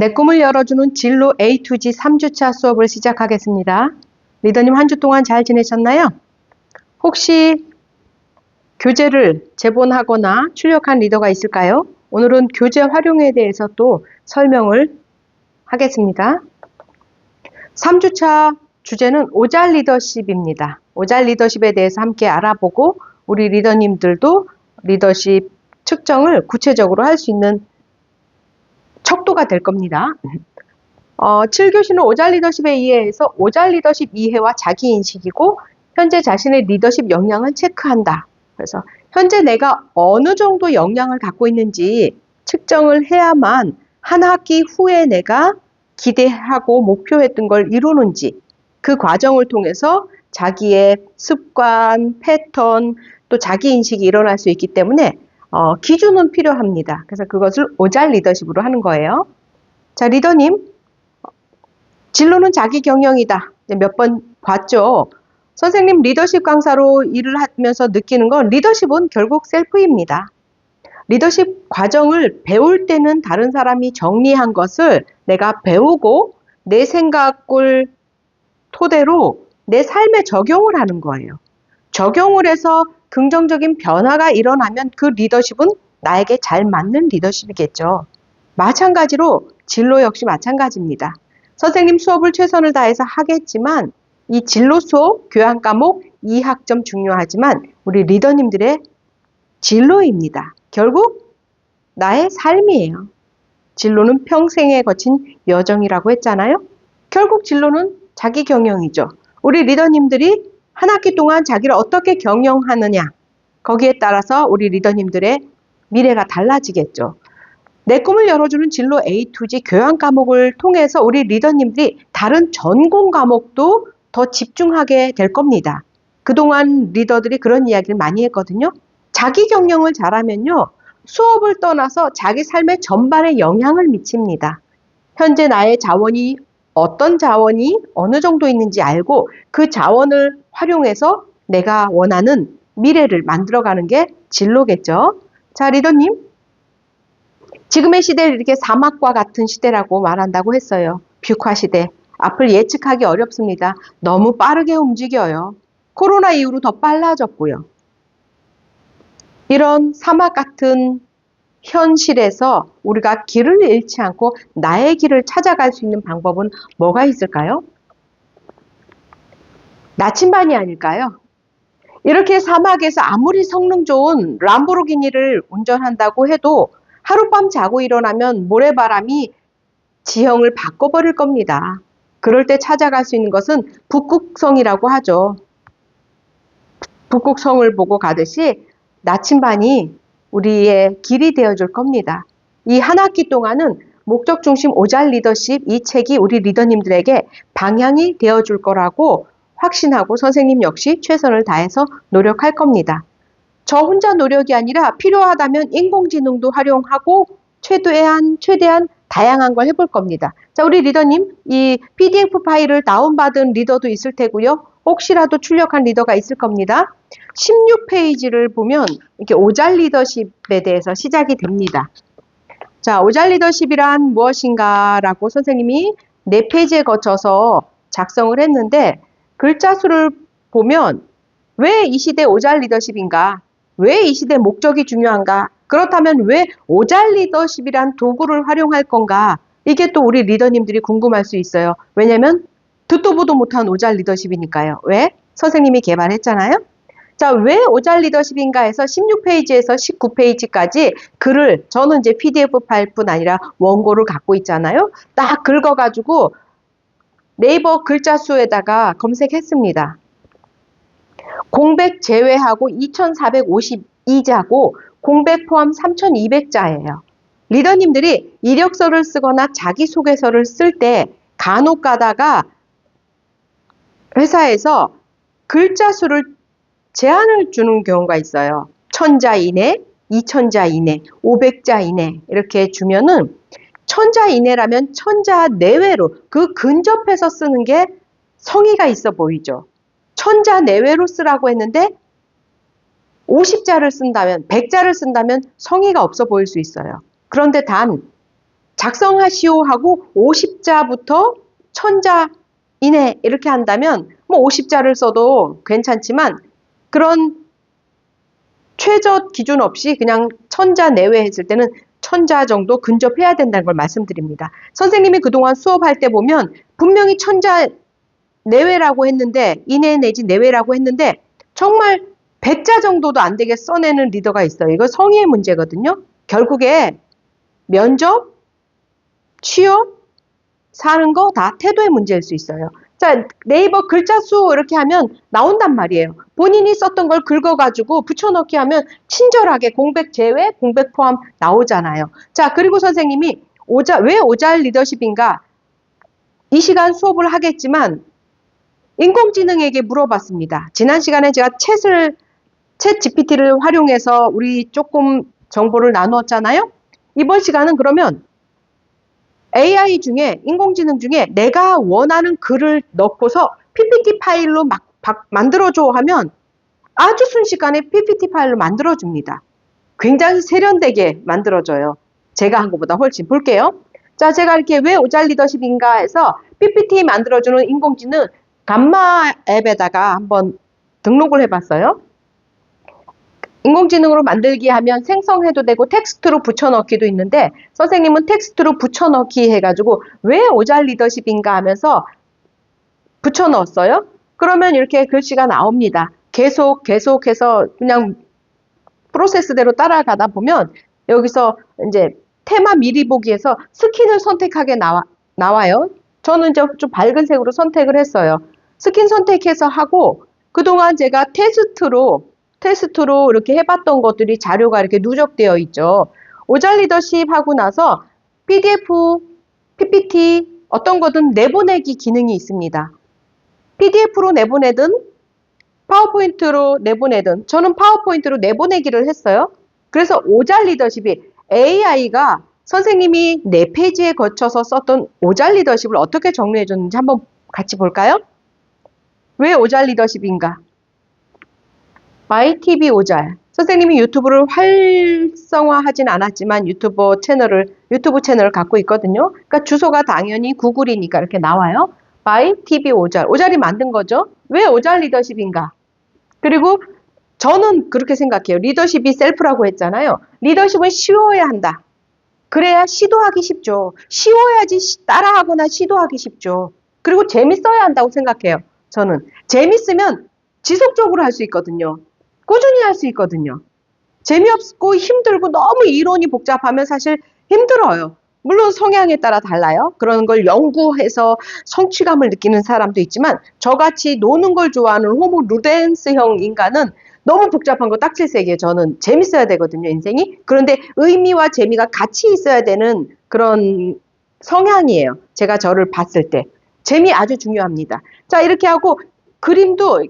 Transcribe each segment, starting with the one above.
내 꿈을 열어주는 진로 A to G 3주차 수업을 시작하겠습니다. 리더님 한 주 동안 잘 지내셨나요? 혹시 교재를 제본하거나 출력한 리더가 있을까요? 오늘은 교재 활용에 대해서 또 설명을 하겠습니다. 3주차 주제는 오잘 리더십입니다. 오잘 리더십에 대해서 함께 알아보고 우리 리더님들도 리더십 측정을 구체적으로 할 수 있는 척도가 될 겁니다. 7교시는 오잘 리더십에 의해서 오잘 리더십 이해와 자기인식이고 현재 자신의 리더십 역량을 체크한다. 그래서 현재 내가 어느 정도 역량을 갖고 있는지 측정을 해야만 한 학기 후에 내가 기대하고 목표했던 걸 이루는지 그 과정을 통해서 자기의 습관, 패턴, 또 자기인식이 일어날 수 있기 때문에 기준은 필요합니다. 그래서 그것을 오잘 리더십으로 하는 거예요. 자, 리더님, 진로는 자기 경영이다. 몇 번 봤죠? 선생님 리더십 강사로 일을 하면서 느끼는 건 리더십은 결국 셀프입니다. 리더십 과정을 배울 때는 다른 사람이 정리한 것을 내가 배우고 내 생각을 토대로 내 삶에 적용을 하는 거예요. 적용을 해서 긍정적인 변화가 일어나면 그 리더십은 나에게 잘 맞는 리더십이겠죠. 마찬가지로 진로 역시 마찬가지입니다. 선생님 수업을 최선을 다해서 하겠지만 이 진로 수업, 교양 과목, 2학점 중요하지만 우리 리더님들의 진로입니다. 결국 나의 삶이에요. 진로는 평생에 거친 여정이라고 했잖아요. 결국 진로는 자기 경영이죠. 우리 리더님들이 한 학기 동안 자기를 어떻게 경영하느냐 거기에 따라서 우리 리더님들의 미래가 달라지겠죠. 내 꿈을 열어주는 진로 A to G 교양 과목을 통해서 우리 리더님들이 다른 전공 과목도 더 집중하게 될 겁니다. 그동안 리더들이 그런 이야기를 많이 했거든요. 자기 경영을 잘하면요. 수업을 떠나서 자기 삶의 전반에 영향을 미칩니다. 현재 나의 자원이 어떤 자원이 어느 정도 있는지 알고 그 자원을 활용해서 내가 원하는 미래를 만들어가는 게 진로겠죠. 자, 리더님. 지금의 시대를 이렇게 사막과 같은 시대라고 말한다고 했어요. 뷰화 시대. 앞을 예측하기 어렵습니다. 너무 빠르게 움직여요. 코로나 이후로 더 빨라졌고요. 이런 사막 같은 현실에서 우리가 길을 잃지 않고 나의 길을 찾아갈 수 있는 방법은 뭐가 있을까요? 나침반이 아닐까요? 이렇게 사막에서 아무리 성능 좋은 람보르기니를 운전한다고 해도 하룻밤 자고 일어나면 모래바람이 지형을 바꿔버릴 겁니다. 그럴 때 찾아갈 수 있는 것은 북극성이라고 하죠. 북극성을 보고 가듯이 나침반이 우리의 길이 되어줄 겁니다. 이 한 학기 동안은 목적 중심 오잘 리더십 이 책이 우리 리더님들에게 방향이 되어줄 거라고 확신하고 선생님 역시 최선을 다해서 노력할 겁니다. 저 혼자 노력이 아니라 필요하다면 인공지능도 활용하고 최대한 다양한 걸 해볼 겁니다. 자, 우리 리더님 이 PDF 파일을 다운받은 리더도 있을 테고요. 혹시라도 출력한 리더가 있을 겁니다. 16페이지를 보면 이렇게 오잘 리더십에 대해서 시작이 됩니다. 자, 오잘 리더십이란 무엇인가라고 선생님이 4페이지에 거쳐서 작성을 했는데 글자 수를 보면 왜 이 시대 오잘 리더십인가? 왜 이 시대 목적이 중요한가? 그렇다면 왜 오잘 리더십이란 도구를 활용할 건가? 이게 또 우리 리더님들이 궁금할 수 있어요. 왜냐면 듣도 보도 못한 오잘 리더십이니까요. 왜? 선생님이 개발했잖아요. 자, 왜 오잘 리더십인가 해서 16페이지에서 19페이지까지 글을 저는 이제 PDF 파일뿐 아니라 원고를 갖고 있잖아요. 딱 긁어가지고 네이버 글자 수에다가 검색했습니다. 공백 제외하고 2452자고 공백 포함 3200자예요. 리더님들이 이력서를 쓰거나 자기소개서를 쓸 때 간혹 가다가 회사에서 글자 수를 제한을 주는 경우가 있어요. 1000자 이내, 2000자 이내, 500자 이내 이렇게 주면은 1000자 이내라면 1000자 내외로 그 근접해서 쓰는 게 성의가 있어 보이죠. 1000자 내외로 쓰라고 했는데 50자를 쓴다면 100자를 쓴다면 성의가 없어 보일 수 있어요. 그런데 단 작성하시오 하고 50자부터 1000자 이내 이렇게 한다면 뭐 50자를 써도 괜찮지만 그런 최저 기준 없이 그냥 1000자 내외 했을 때는 1000자 정도 근접해야 된다는 걸 말씀드립니다. 선생님이 그동안 수업할 때 보면 분명히 1000자 내외라고 했는데 이내 내지 내외라고 했는데 정말 100자 정도도 안 되게 써내는 리더가 있어요. 이거 성의의 문제거든요. 결국에 면접, 취업, 사는 거 다 태도의 문제일 수 있어요. 자, 네이버 글자 수 이렇게 하면 나온단 말이에요. 본인이 썼던 걸 긁어가지고 붙여넣기 하면 친절하게 공백 제외, 공백 포함 나오잖아요. 자, 그리고 선생님이 왜 오잘 리더십인가? 이 시간 수업을 하겠지만 인공지능에게 물어봤습니다. 지난 시간에 제가 챗 GPT를 활용해서 우리 조금 정보를 나누었잖아요. 이번 시간은 그러면 AI 중에, 인공지능 중에 내가 원하는 글을 넣고서 PPT 파일로 막 만들어줘 하면 아주 순식간에 PPT 파일로 만들어줍니다. 굉장히 세련되게 만들어줘요. 제가 한 것보다 훨씬. 볼게요. 자, 제가 이렇게 왜 오잘 리더십인가 해서 PPT 만들어주는 인공지능 감마 앱에다가 한번 등록을 해봤어요. 인공지능으로 만들기 하면 생성해도 되고 텍스트로 붙여넣기도 있는데 선생님은 텍스트로 붙여넣기 해가지고 왜 오잘 리더십인가 하면서 붙여넣었어요. 그러면 이렇게 글씨가 나옵니다. 계속해서 그냥 프로세스대로 따라가다 보면 여기서 이제 테마 미리 보기에서 스킨을 선택하게 나와요. 저는 좀 밝은 색으로 선택을 했어요. 스킨 선택해서 하고 그동안 제가 테스트로 이렇게 해봤던 것들이 자료가 이렇게 누적되어 있죠. 오잘 리더십 하고 나서 PDF, PPT 어떤 거든 내보내기 기능이 있습니다. PDF로 내보내든 파워포인트로 내보내든 저는 파워포인트로 내보내기를 했어요. 그래서 오잘 리더십이 AI가 선생님이 4페이지에 거쳐서 썼던 오잘 리더십을 어떻게 정리해 줬는지 한번 같이 볼까요? 왜 오잘 리더십인가? YTV 오잘. 선생님이 유튜브를 활성화하진 않았지만 유튜브 채널을 갖고 있거든요. 그러니까 주소가 당연히 구글이니까 이렇게 나와요. YTV 오잘. 오잘이 만든 거죠. 왜 오잘 리더십인가? 그리고 저는 그렇게 생각해요. 리더십이 셀프라고 했잖아요. 리더십은 쉬워야 한다. 그래야 시도하기 쉽죠. 쉬워야지 따라하거나 시도하기 쉽죠. 그리고 재밌어야 한다고 생각해요. 저는. 재밌으면 지속적으로 할 수 있거든요. 꾸준히 할 수 있거든요. 재미없고 힘들고 너무 이론이 복잡하면 사실 힘들어요. 물론 성향에 따라 달라요. 그런 걸 연구해서 성취감을 느끼는 사람도 있지만 저같이 노는 걸 좋아하는 호모 루덴스형 인간은 너무 복잡한 거 딱질세게 저는 재밌어야 되거든요, 인생이. 그런데 의미와 재미가 같이 있어야 되는 그런 성향이에요. 제가 저를 봤을 때. 재미 아주 중요합니다. 자, 이렇게 하고 그림도,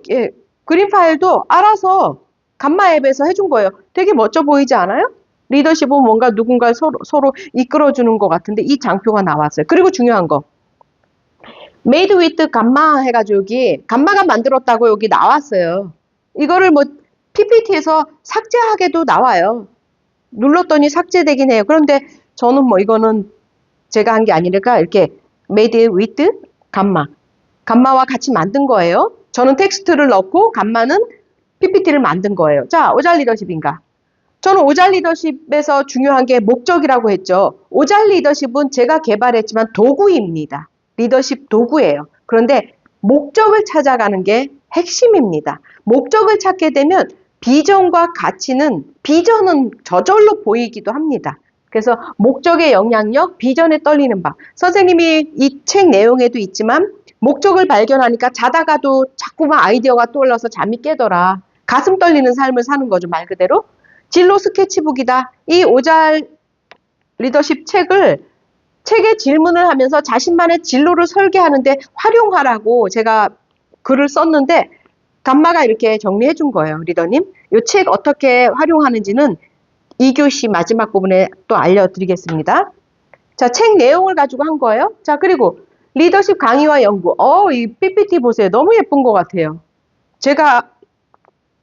그림 파일도 알아서 감마 앱에서 해준 거예요. 되게 멋져 보이지 않아요? 리더십은 뭔가 누군가를 서로 이끌어주는 것 같은데 이 장표가 나왔어요. 그리고 중요한 거. Made with 감마 해가지고 여기 감마가 만들었다고 여기 나왔어요. 이거를 뭐 PPT에서 삭제하게도 나와요. 눌렀더니 삭제되긴 해요. 그런데 저는 뭐 이거는 제가 한 게 아니니까 이렇게 Made with 감마와 같이 만든 거예요. 저는 텍스트를 넣고 감마는 PPT를 만든 거예요. 자, 오잘 리더십인가? 저는 오잘 리더십에서 중요한 게 목적이라고 했죠. 오잘 리더십은 제가 개발했지만 도구입니다. 리더십 도구예요. 그런데 목적을 찾아가는 게 핵심입니다. 목적을 찾게 되면 비전과 가치는 비전은 저절로 보이기도 합니다. 그래서 목적의 영향력, 비전에 떨리는 바. 선생님이 이 책 내용에도 있지만 목적을 발견하니까 자다가도 자꾸만 아이디어가 떠올라서 잠이 깨더라. 가슴 떨리는 삶을 사는 거죠, 말 그대로. 진로 스케치북이다. 이 오잘 리더십 책에 질문을 하면서 자신만의 진로를 설계하는데 활용하라고 제가 글을 썼는데 감마가 이렇게 정리해 준 거예요, 리더님. 이 책 어떻게 활용하는지는 2교시 마지막 부분에 또 알려드리겠습니다. 자, 책 내용을 가지고 한 거예요. 자, 그리고 리더십 강의와 연구. 이 PPT 보세요. 너무 예쁜 것 같아요. 제가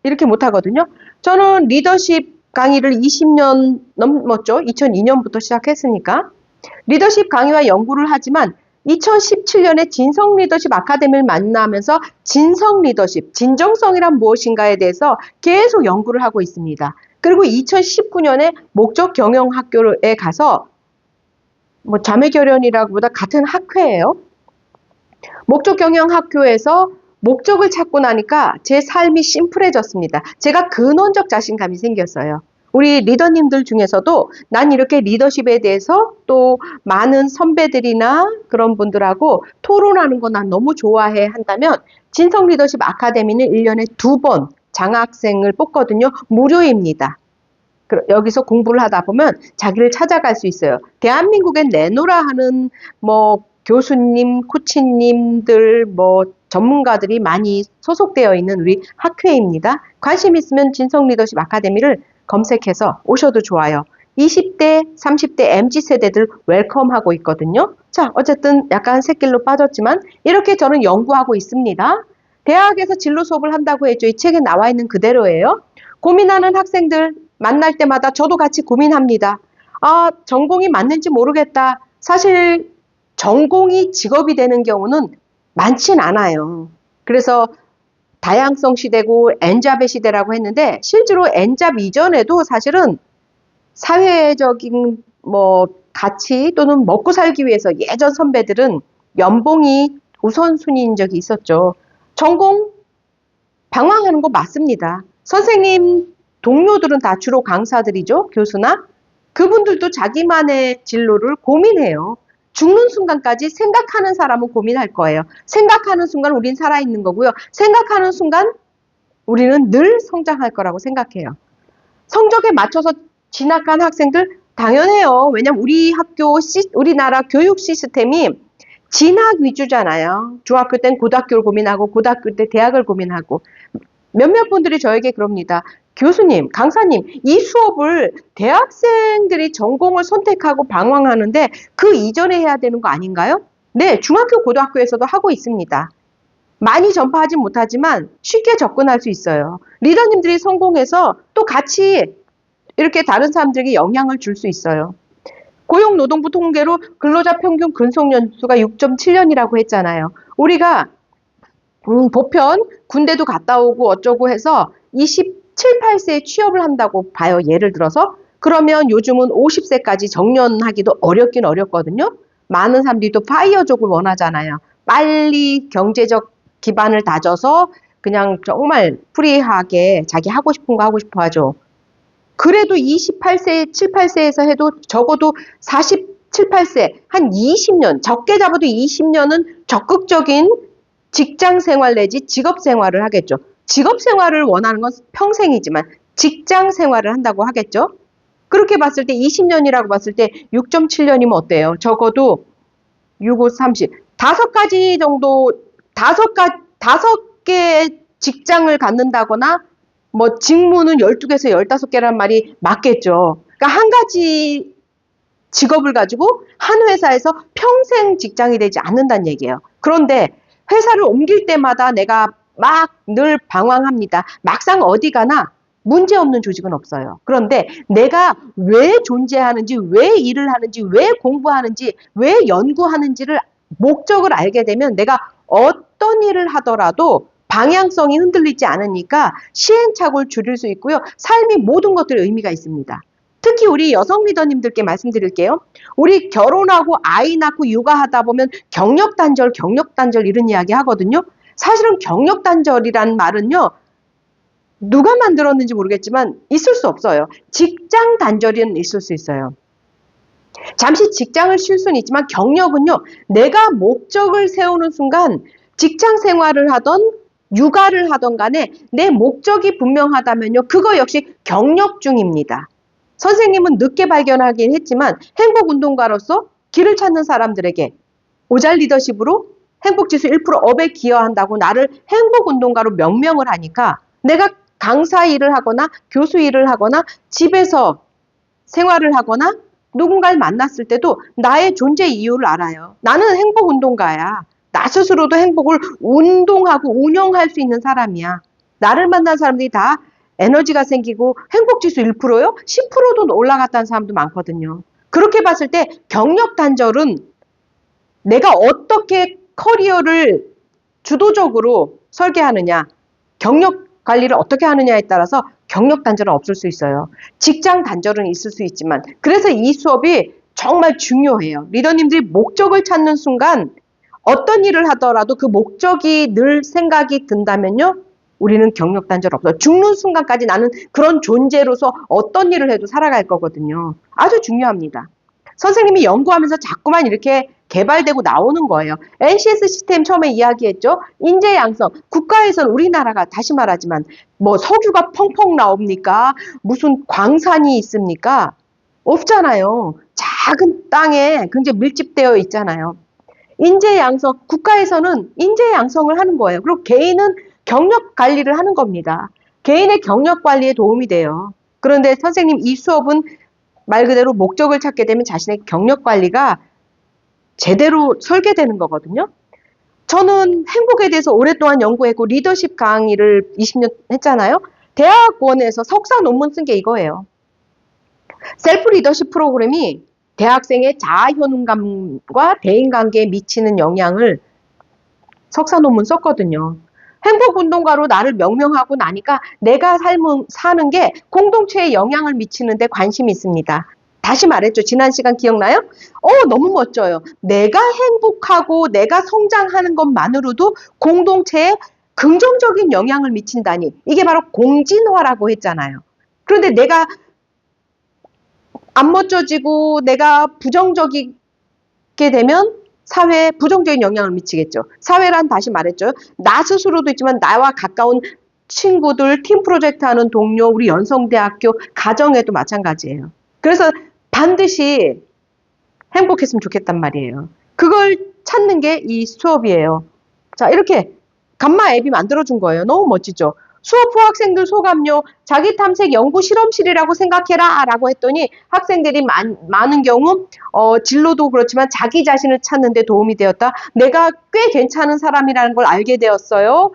이렇게 못하거든요. 저는 리더십 강의를 20년 넘었죠. 2002년부터 시작했으니까. 리더십 강의와 연구를 하지만 2017년에 진성 리더십 아카데미를 만나면서 진성 리더십, 진정성이란 무엇인가에 대해서 계속 연구를 하고 있습니다. 그리고 2019년에 목적 경영 학교에 가서 뭐 자매결연이라기보다 같은 학회예요. 목적 경영 학교에서 목적을 찾고 나니까 제 삶이 심플해졌습니다. 제가 근원적 자신감이 생겼어요. 우리 리더님들 중에서도 난 이렇게 리더십에 대해서 또 많은 선배들이나 그런 분들하고 토론하는 거 난 너무 좋아해 한다면 진성 리더십 아카데미는 1년에 2번 장학생을 뽑거든요. 무료입니다. 여기서 공부를 하다 보면 자기를 찾아갈 수 있어요. 대한민국엔 내노라 하는 뭐 교수님, 코치님들, 뭐 전문가들이 많이 소속되어 있는 우리 학회입니다. 관심 있으면 진성 리더십 아카데미를 검색해서 오셔도 좋아요. 20대, 30대 MZ세대들 웰컴하고 있거든요. 자, 어쨌든 약간 샛길로 빠졌지만 이렇게 저는 연구하고 있습니다. 대학에서 진로 수업을 한다고 했죠. 이 책에 나와 있는 그대로예요. 고민하는 학생들 만날 때마다 저도 같이 고민합니다. 아, 전공이 맞는지 모르겠다. 사실 전공이 직업이 되는 경우는 많진 않아요. 그래서 다양성 시대고 N잡의 시대라고 했는데 실제로 N잡 이전에도 사실은 사회적인 뭐 가치 또는 먹고 살기 위해서 예전 선배들은 연봉이 우선순위인 적이 있었죠. 전공 방황하는 거 맞습니다. 선생님 동료들은 다 주로 강사들이죠. 교수나. 그분들도 자기만의 진로를 고민해요. 죽는 순간까지 생각하는 사람은 고민할 거예요. 생각하는 순간 우린 살아있는 거고요. 생각하는 순간 우리는 늘 성장할 거라고 생각해요. 성적에 맞춰서 진학한 학생들 당연해요. 왜냐면 우리나라 교육 시스템이 진학 위주잖아요. 중학교 땐 고등학교를 고민하고 고등학교 때 대학을 고민하고 몇몇 분들이 저에게 그럽니다. 교수님, 강사님, 이 수업을 대학생들이 전공을 선택하고 방황하는데 그 이전에 해야 되는 거 아닌가요? 네, 중학교, 고등학교에서도 하고 있습니다. 많이 전파하지 못하지만 쉽게 접근할 수 있어요. 리더님들이 성공해서 또 같이 이렇게 다른 사람들에게 영향을 줄 수 있어요. 고용노동부 통계로 근로자 평균 근속연수가 6.7년이라고 했잖아요. 우리가 보편 군대도 갔다 오고 어쩌고 해서 27, 8세에 취업을 한다고 봐요. 예를 들어서. 그러면 요즘은 50세까지 정년하기도 어렵긴 어렵거든요. 많은 사람들이 또 파이어족을 원하잖아요. 빨리 경제적 기반을 다져서 그냥 정말 프리하게 자기 하고 싶은 거 하고 싶어 하죠. 그래도 28세, 7, 8세에서 해도 적어도 47, 8세, 한 20년, 적게 잡아도 20년은 적극적인 직장 생활 내지 직업 생활을 하겠죠. 직업 생활을 원하는 건 평생이지만 직장 생활을 한다고 하겠죠. 그렇게 봤을 때 20년이라고 봤을 때 6.7년이면 어때요? 적어도 6, 5, 30. 5가지 정도, 5개의 직장을 갖는다거나 뭐 직무는 12개에서 15개란 말이 맞겠죠. 그러니까 한 가지 직업을 가지고 한 회사에서 평생 직장이 되지 않는다는 얘기예요. 그런데 회사를 옮길 때마다 내가 막 늘 방황합니다. 막상 어디 가나 문제없는 조직은 없어요. 그런데 내가 왜 존재하는지, 왜 일을 하는지, 왜 공부하는지, 왜 연구하는지를 목적을 알게 되면 내가 어떤 일을 하더라도 방향성이 흔들리지 않으니까 시행착오를 줄일 수 있고요. 삶이 모든 것들에 의미가 있습니다. 특히 우리 여성 리더님들께 말씀드릴게요. 우리 결혼하고 아이 낳고 육아하다 보면 경력단절 이런 이야기 하거든요. 사실은 경력단절이란 말은요. 누가 만들었는지 모르겠지만 있을 수 없어요. 직장 단절은 있을 수 있어요. 잠시 직장을 쉴 수는 있지만 경력은요. 내가 목적을 세우는 순간 직장 생활을 하던 육아를 하던 간에 내 목적이 분명하다면요. 그거 역시 경력 중입니다. 선생님은 늦게 발견하긴 했지만 행복운동가로서 길을 찾는 사람들에게 오잘 리더십으로 행복지수 1% 업에 기여한다고 나를 행복운동가로 명명을 하니까 내가 강사 일을 하거나 교수 일을 하거나 집에서 생활을 하거나 누군가를 만났을 때도 나의 존재 이유를 알아요. 나는 행복운동가야. 나 스스로도 행복을 운동하고 운영할 수 있는 사람이야. 나를 만난 사람들이 다 에너지가 생기고 행복지수 1%요? 10%도 올라갔다는 사람도 많거든요. 그렇게 봤을 때 경력 단절은 내가 어떻게 커리어를 주도적으로 설계하느냐, 경력 관리를 어떻게 하느냐에 따라서 경력 단절은 없을 수 있어요. 직장 단절은 있을 수 있지만, 그래서 이 수업이 정말 중요해요. 리더님들이 목적을 찾는 순간 어떤 일을 하더라도 그 목적이 늘 생각이 든다면요, 우리는 경력 단절 없어요. 죽는 순간까지 나는 그런 존재로서 어떤 일을 해도 살아갈 거거든요. 아주 중요합니다. 선생님이 연구하면서 자꾸만 이렇게 개발되고 나오는 거예요. NCS 시스템 처음에 이야기했죠. 인재 양성. 국가에서는 우리나라가 다시 말하지만 뭐 석유가 펑펑 나옵니까? 무슨 광산이 있습니까? 없잖아요. 작은 땅에 굉장히 밀집되어 있잖아요. 인재 양성, 국가에서는 인재 양성을 하는 거예요. 그리고 개인은 경력 관리를 하는 겁니다. 개인의 경력 관리에 도움이 돼요. 그런데 선생님 이 수업은 말 그대로 목적을 찾게 되면 자신의 경력 관리가 제대로 설계되는 거거든요. 저는 행복에 대해서 오랫동안 연구했고 리더십 강의를 20년 했잖아요. 대학원에서 석사 논문 쓴 게 이거예요. 셀프 리더십 프로그램이 대학생의 자아 효능감과 대인관계에 미치는 영향을 석사 논문 썼거든요. 행복운동가로 나를 명명하고 나니까 내가 사는 게 공동체에 영향을 미치는데 관심이 있습니다. 다시 말했죠. 지난 시간 기억나요? 너무 멋져요. 내가 행복하고 내가 성장하는 것만으로도 공동체에 긍정적인 영향을 미친다니. 이게 바로 공진화라고 했잖아요. 그런데 내가 안 멋져지고 내가 부정적이게 되면 사회에 부정적인 영향을 미치겠죠. 사회란 다시 말했죠. 나 스스로도 있지만 나와 가까운 친구들, 팀 프로젝트 하는 동료, 우리 연성대학교 가정에도 마찬가지예요. 그래서 반드시 행복했으면 좋겠단 말이에요. 그걸 찾는 게 이 수업이에요. 자, 이렇게 감마 앱이 만들어준 거예요. 너무 멋지죠? 수업 후 학생들 소감요. 자기 탐색 연구 실험실이라고 생각해라 라고 했더니 학생들이 많은 경우 진로도 그렇지만 자기 자신을 찾는 데 도움이 되었다. 내가 꽤 괜찮은 사람이라는 걸 알게 되었어요.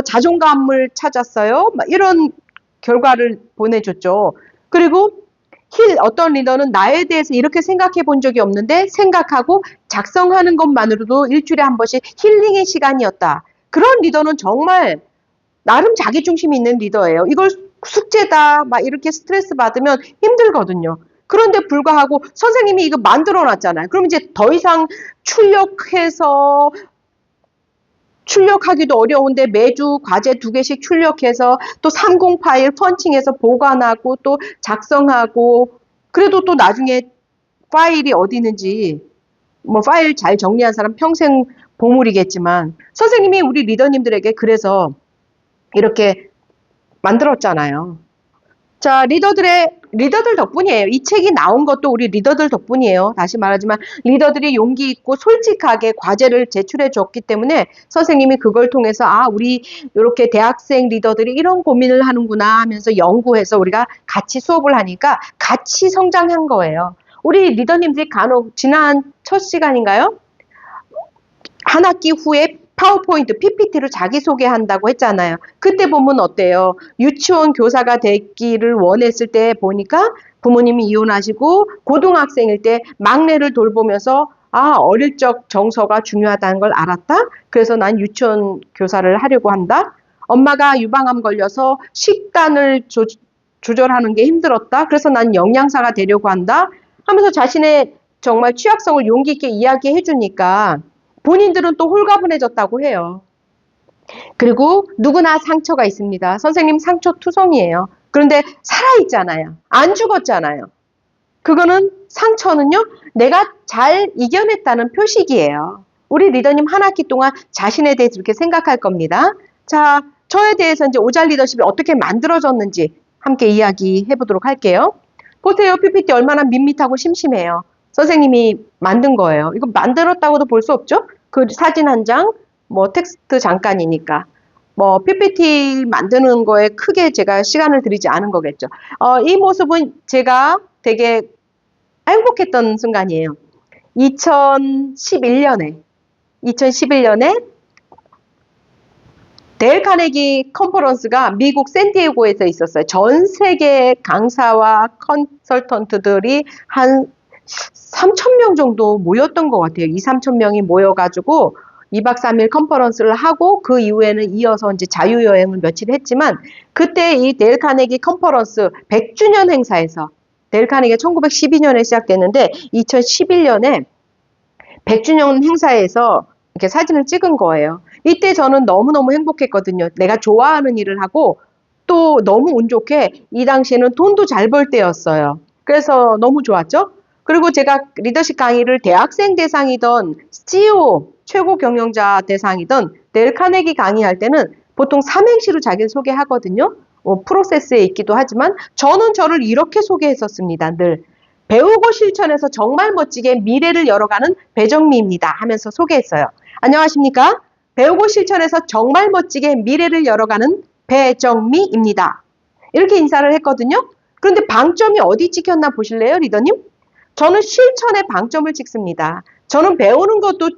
자존감을 찾았어요. 이런 결과를 보내줬죠. 그리고 어떤 리더는 나에 대해서 이렇게 생각해 본 적이 없는데 생각하고 작성하는 것만으로도 일주일에 한 번씩 힐링의 시간이었다. 그런 리더는 정말 나름 자기중심이 있는 리더예요. 이걸 숙제다, 막 이렇게 스트레스 받으면 힘들거든요. 그런데 불구하고 선생님이 이거 만들어 놨잖아요. 그럼 이제 더 이상 출력하기도 어려운데 매주 과제 2개씩 출력해서 또 30 파일 펀칭해서 보관하고 또 작성하고 그래도 또 나중에 파일이 어디 있는지 뭐 파일 잘 정리한 사람 평생 보물이겠지만 선생님이 우리 리더님들에게 그래서 이렇게 만들었잖아요. 자, 리더들 덕분이에요. 이 책이 나온 것도 우리 리더들 덕분이에요. 다시 말하지만 리더들이 용기 있고 솔직하게 과제를 제출해 줬기 때문에 선생님이 그걸 통해서 우리 이렇게 대학생 리더들이 이런 고민을 하는구나 하면서 연구해서 우리가 같이 수업을 하니까 같이 성장한 거예요. 우리 리더님들이 간혹 지난 첫 시간인가요? 한 학기 후에 파워포인트, PPT로 자기소개한다고 했잖아요. 그때 보면 어때요? 유치원 교사가 되기를 원했을 때 보니까 부모님이 이혼하시고 고등학생일 때 막내를 돌보면서 어릴 적 정서가 중요하다는 걸 알았다. 그래서 난 유치원 교사를 하려고 한다. 엄마가 유방암 걸려서 식단을 조절하는 게 힘들었다. 그래서 난 영양사가 되려고 한다. 하면서 자신의 정말 취약성을 용기 있게 이야기해 주니까 본인들은 또 홀가분해졌다고 해요. 그리고 누구나 상처가 있습니다. 선생님 상처 투성이에요. 그런데 살아있잖아요. 안 죽었잖아요. 그거는 상처는요, 내가 잘 이겨냈다는 표식이에요. 우리 리더님 한 학기 동안 자신에 대해서 이렇게 생각할 겁니다. 자, 저에 대해서 이제 오잘 리더십이 어떻게 만들어졌는지 함께 이야기해 보도록 할게요. 보세요. PPT 얼마나 밋밋하고 심심해요. 선생님이 만든 거예요. 이거 만들었다고도 볼 수 없죠? 그 사진 한 장, 뭐 텍스트 잠깐이니까. 뭐 PPT 만드는 거에 크게 제가 시간을 들이지 않은 거겠죠. 이 모습은 제가 되게 행복했던 순간이에요. 2011년에 데일 카네기 컨퍼런스가 미국 샌디에고에서 있었어요. 전 세계 강사와 컨설턴트들이 한 3,000명 정도 모였던 것 같아요. 2, 3천 명이 모여가지고 2박 3일 컨퍼런스를 하고 그 이후에는 이어서 이제 자유여행을 며칠 했지만 그때 이 데일 카네기 컨퍼런스 100주년 행사에서 데일 카네기가 1912년에 시작됐는데 2011년에 100주년 행사에서 이렇게 사진을 찍은 거예요. 이때 저는 너무너무 행복했거든요. 내가 좋아하는 일을 하고 또 너무 운 좋게 이 당시에는 돈도 잘 벌 때였어요. 그래서 너무 좋았죠. 그리고 제가 리더십 강의를 대학생 대상이던 CEO 최고 경영자 대상이던 데일 카네기 강의할 때는 보통 삼행시로 자기를 소개하거든요. 프로세스에 있기도 하지만 저는 저를 이렇게 소개했었습니다. 늘 배우고 실천해서 정말 멋지게 미래를 열어가는 배정미입니다 하면서 소개했어요. 안녕하십니까? 배우고 실천해서 정말 멋지게 미래를 열어가는 배정미입니다. 이렇게 인사를 했거든요. 그런데 방점이 어디 찍혔나 보실래요, 리더님? 저는 실천에 방점을 찍습니다. 저는 배우는 것도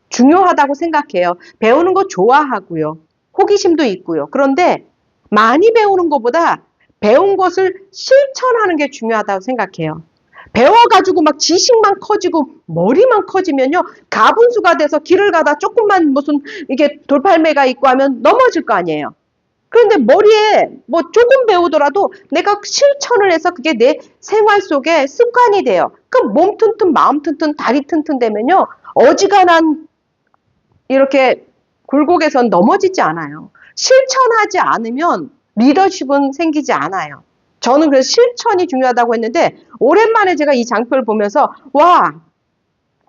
중요하다고 생각해요. 배우는 거 좋아하고요. 호기심도 있고요. 그런데 많이 배우는 것보다 배운 것을 실천하는 게 중요하다고 생각해요. 배워가지고 막 지식만 커지고 머리만 커지면요. 가분수가 돼서 길을 가다 조금만 무슨 이게 돌팔매가 있고 하면 넘어질 거 아니에요. 그런데 머리에 뭐 조금 배우더라도 내가 실천을 해서 그게 내 생활 속에 습관이 돼요. 그럼 몸 튼튼, 마음 튼튼, 다리 튼튼 되면요. 어지간한 이렇게 굴곡에선 넘어지지 않아요. 실천하지 않으면 리더십은 생기지 않아요. 저는 그래서 실천이 중요하다고 했는데 오랜만에 제가 이 장표를 보면서 와,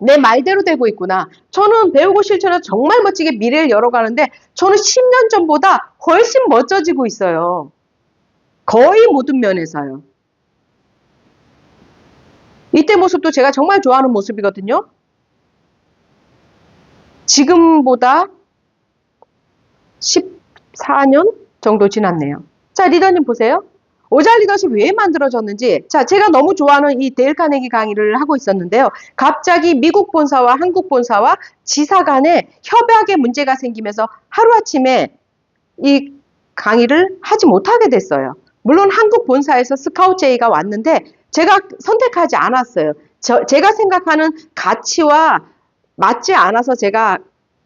내 말대로 되고 있구나. 저는 배우고 실천해서 정말 멋지게 미래를 열어가는데 저는 10년 전보다 훨씬 멋져지고 있어요. 거의 모든 면에서요. 이때 모습도 제가 정말 좋아하는 모습이거든요. 지금보다 14년 정도 지났네요. 자, 리더님 보세요. 오잘 리더십 왜 만들어졌는지. 자, 제가 너무 좋아하는 이 데일 카네기 강의를 하고 있었는데요. 갑자기 미국 본사와 한국 본사와 지사 간에 협약에 문제가 생기면서 하루아침에 이 강의를 하지 못하게 됐어요. 물론 한국 본사에서 스카우트 제의가 왔는데 제가 선택하지 않았어요. 제가 생각하는 가치와 맞지 않아서 제가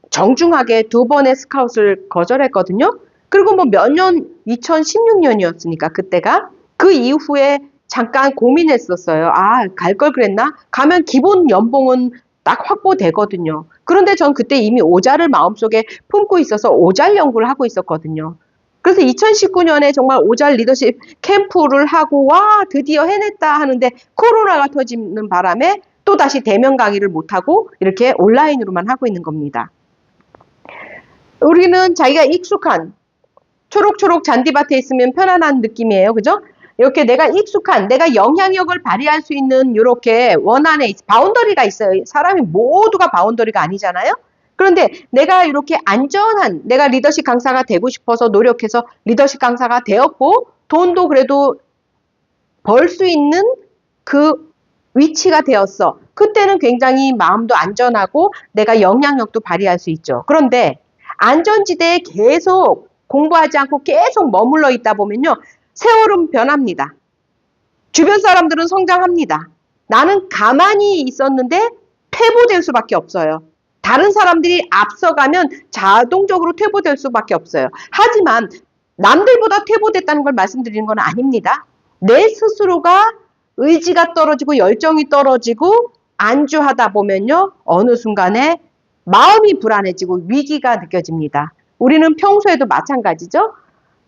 정중하게 2번의 스카웃을 거절했거든요. 그리고 뭐 몇 년, 2016년이었으니까 그때가 그 이후에 잠깐 고민했었어요. 아, 갈 걸 그랬나? 가면 기본 연봉은 딱 확보되거든요. 그런데 전 그때 이미 오잘을 마음속에 품고 있어서 오잘 연구를 하고 있었거든요. 그래서 2019년에 정말 오잘 리더십 캠프를 하고 와 드디어 해냈다 하는데 코로나가 터지는 바람에 또다시 대면 강의를 못하고 이렇게 온라인으로만 하고 있는 겁니다. 우리는 자기가 익숙한 초록초록 잔디밭에 있으면 편안한 느낌이에요. 그죠? 이렇게 내가 익숙한, 내가 영향력을 발휘할 수 있는 이렇게 원안에 바운더리가 있어요. 사람이 모두가 바운더리가 아니잖아요. 그런데 내가 이렇게 안전한, 내가 리더십 강사가 되고 싶어서 노력해서 리더십 강사가 되었고 돈도 그래도 벌 수 있는 그 위치가 되었어. 그때는 굉장히 마음도 안전하고 내가 영향력도 발휘할 수 있죠. 그런데 안전지대에 계속 공부하지 않고 계속 머물러 있다 보면요. 세월은 변합니다. 주변 사람들은 성장합니다. 나는 가만히 있었는데 퇴보될 수밖에 없어요. 다른 사람들이 앞서가면 자동적으로 퇴보될 수밖에 없어요. 하지만 남들보다 퇴보됐다는 걸 말씀드리는 건 아닙니다. 내 스스로가 의지가 떨어지고 열정이 떨어지고 안주하다 보면요. 어느 순간에 마음이 불안해지고 위기가 느껴집니다. 우리는 평소에도 마찬가지죠.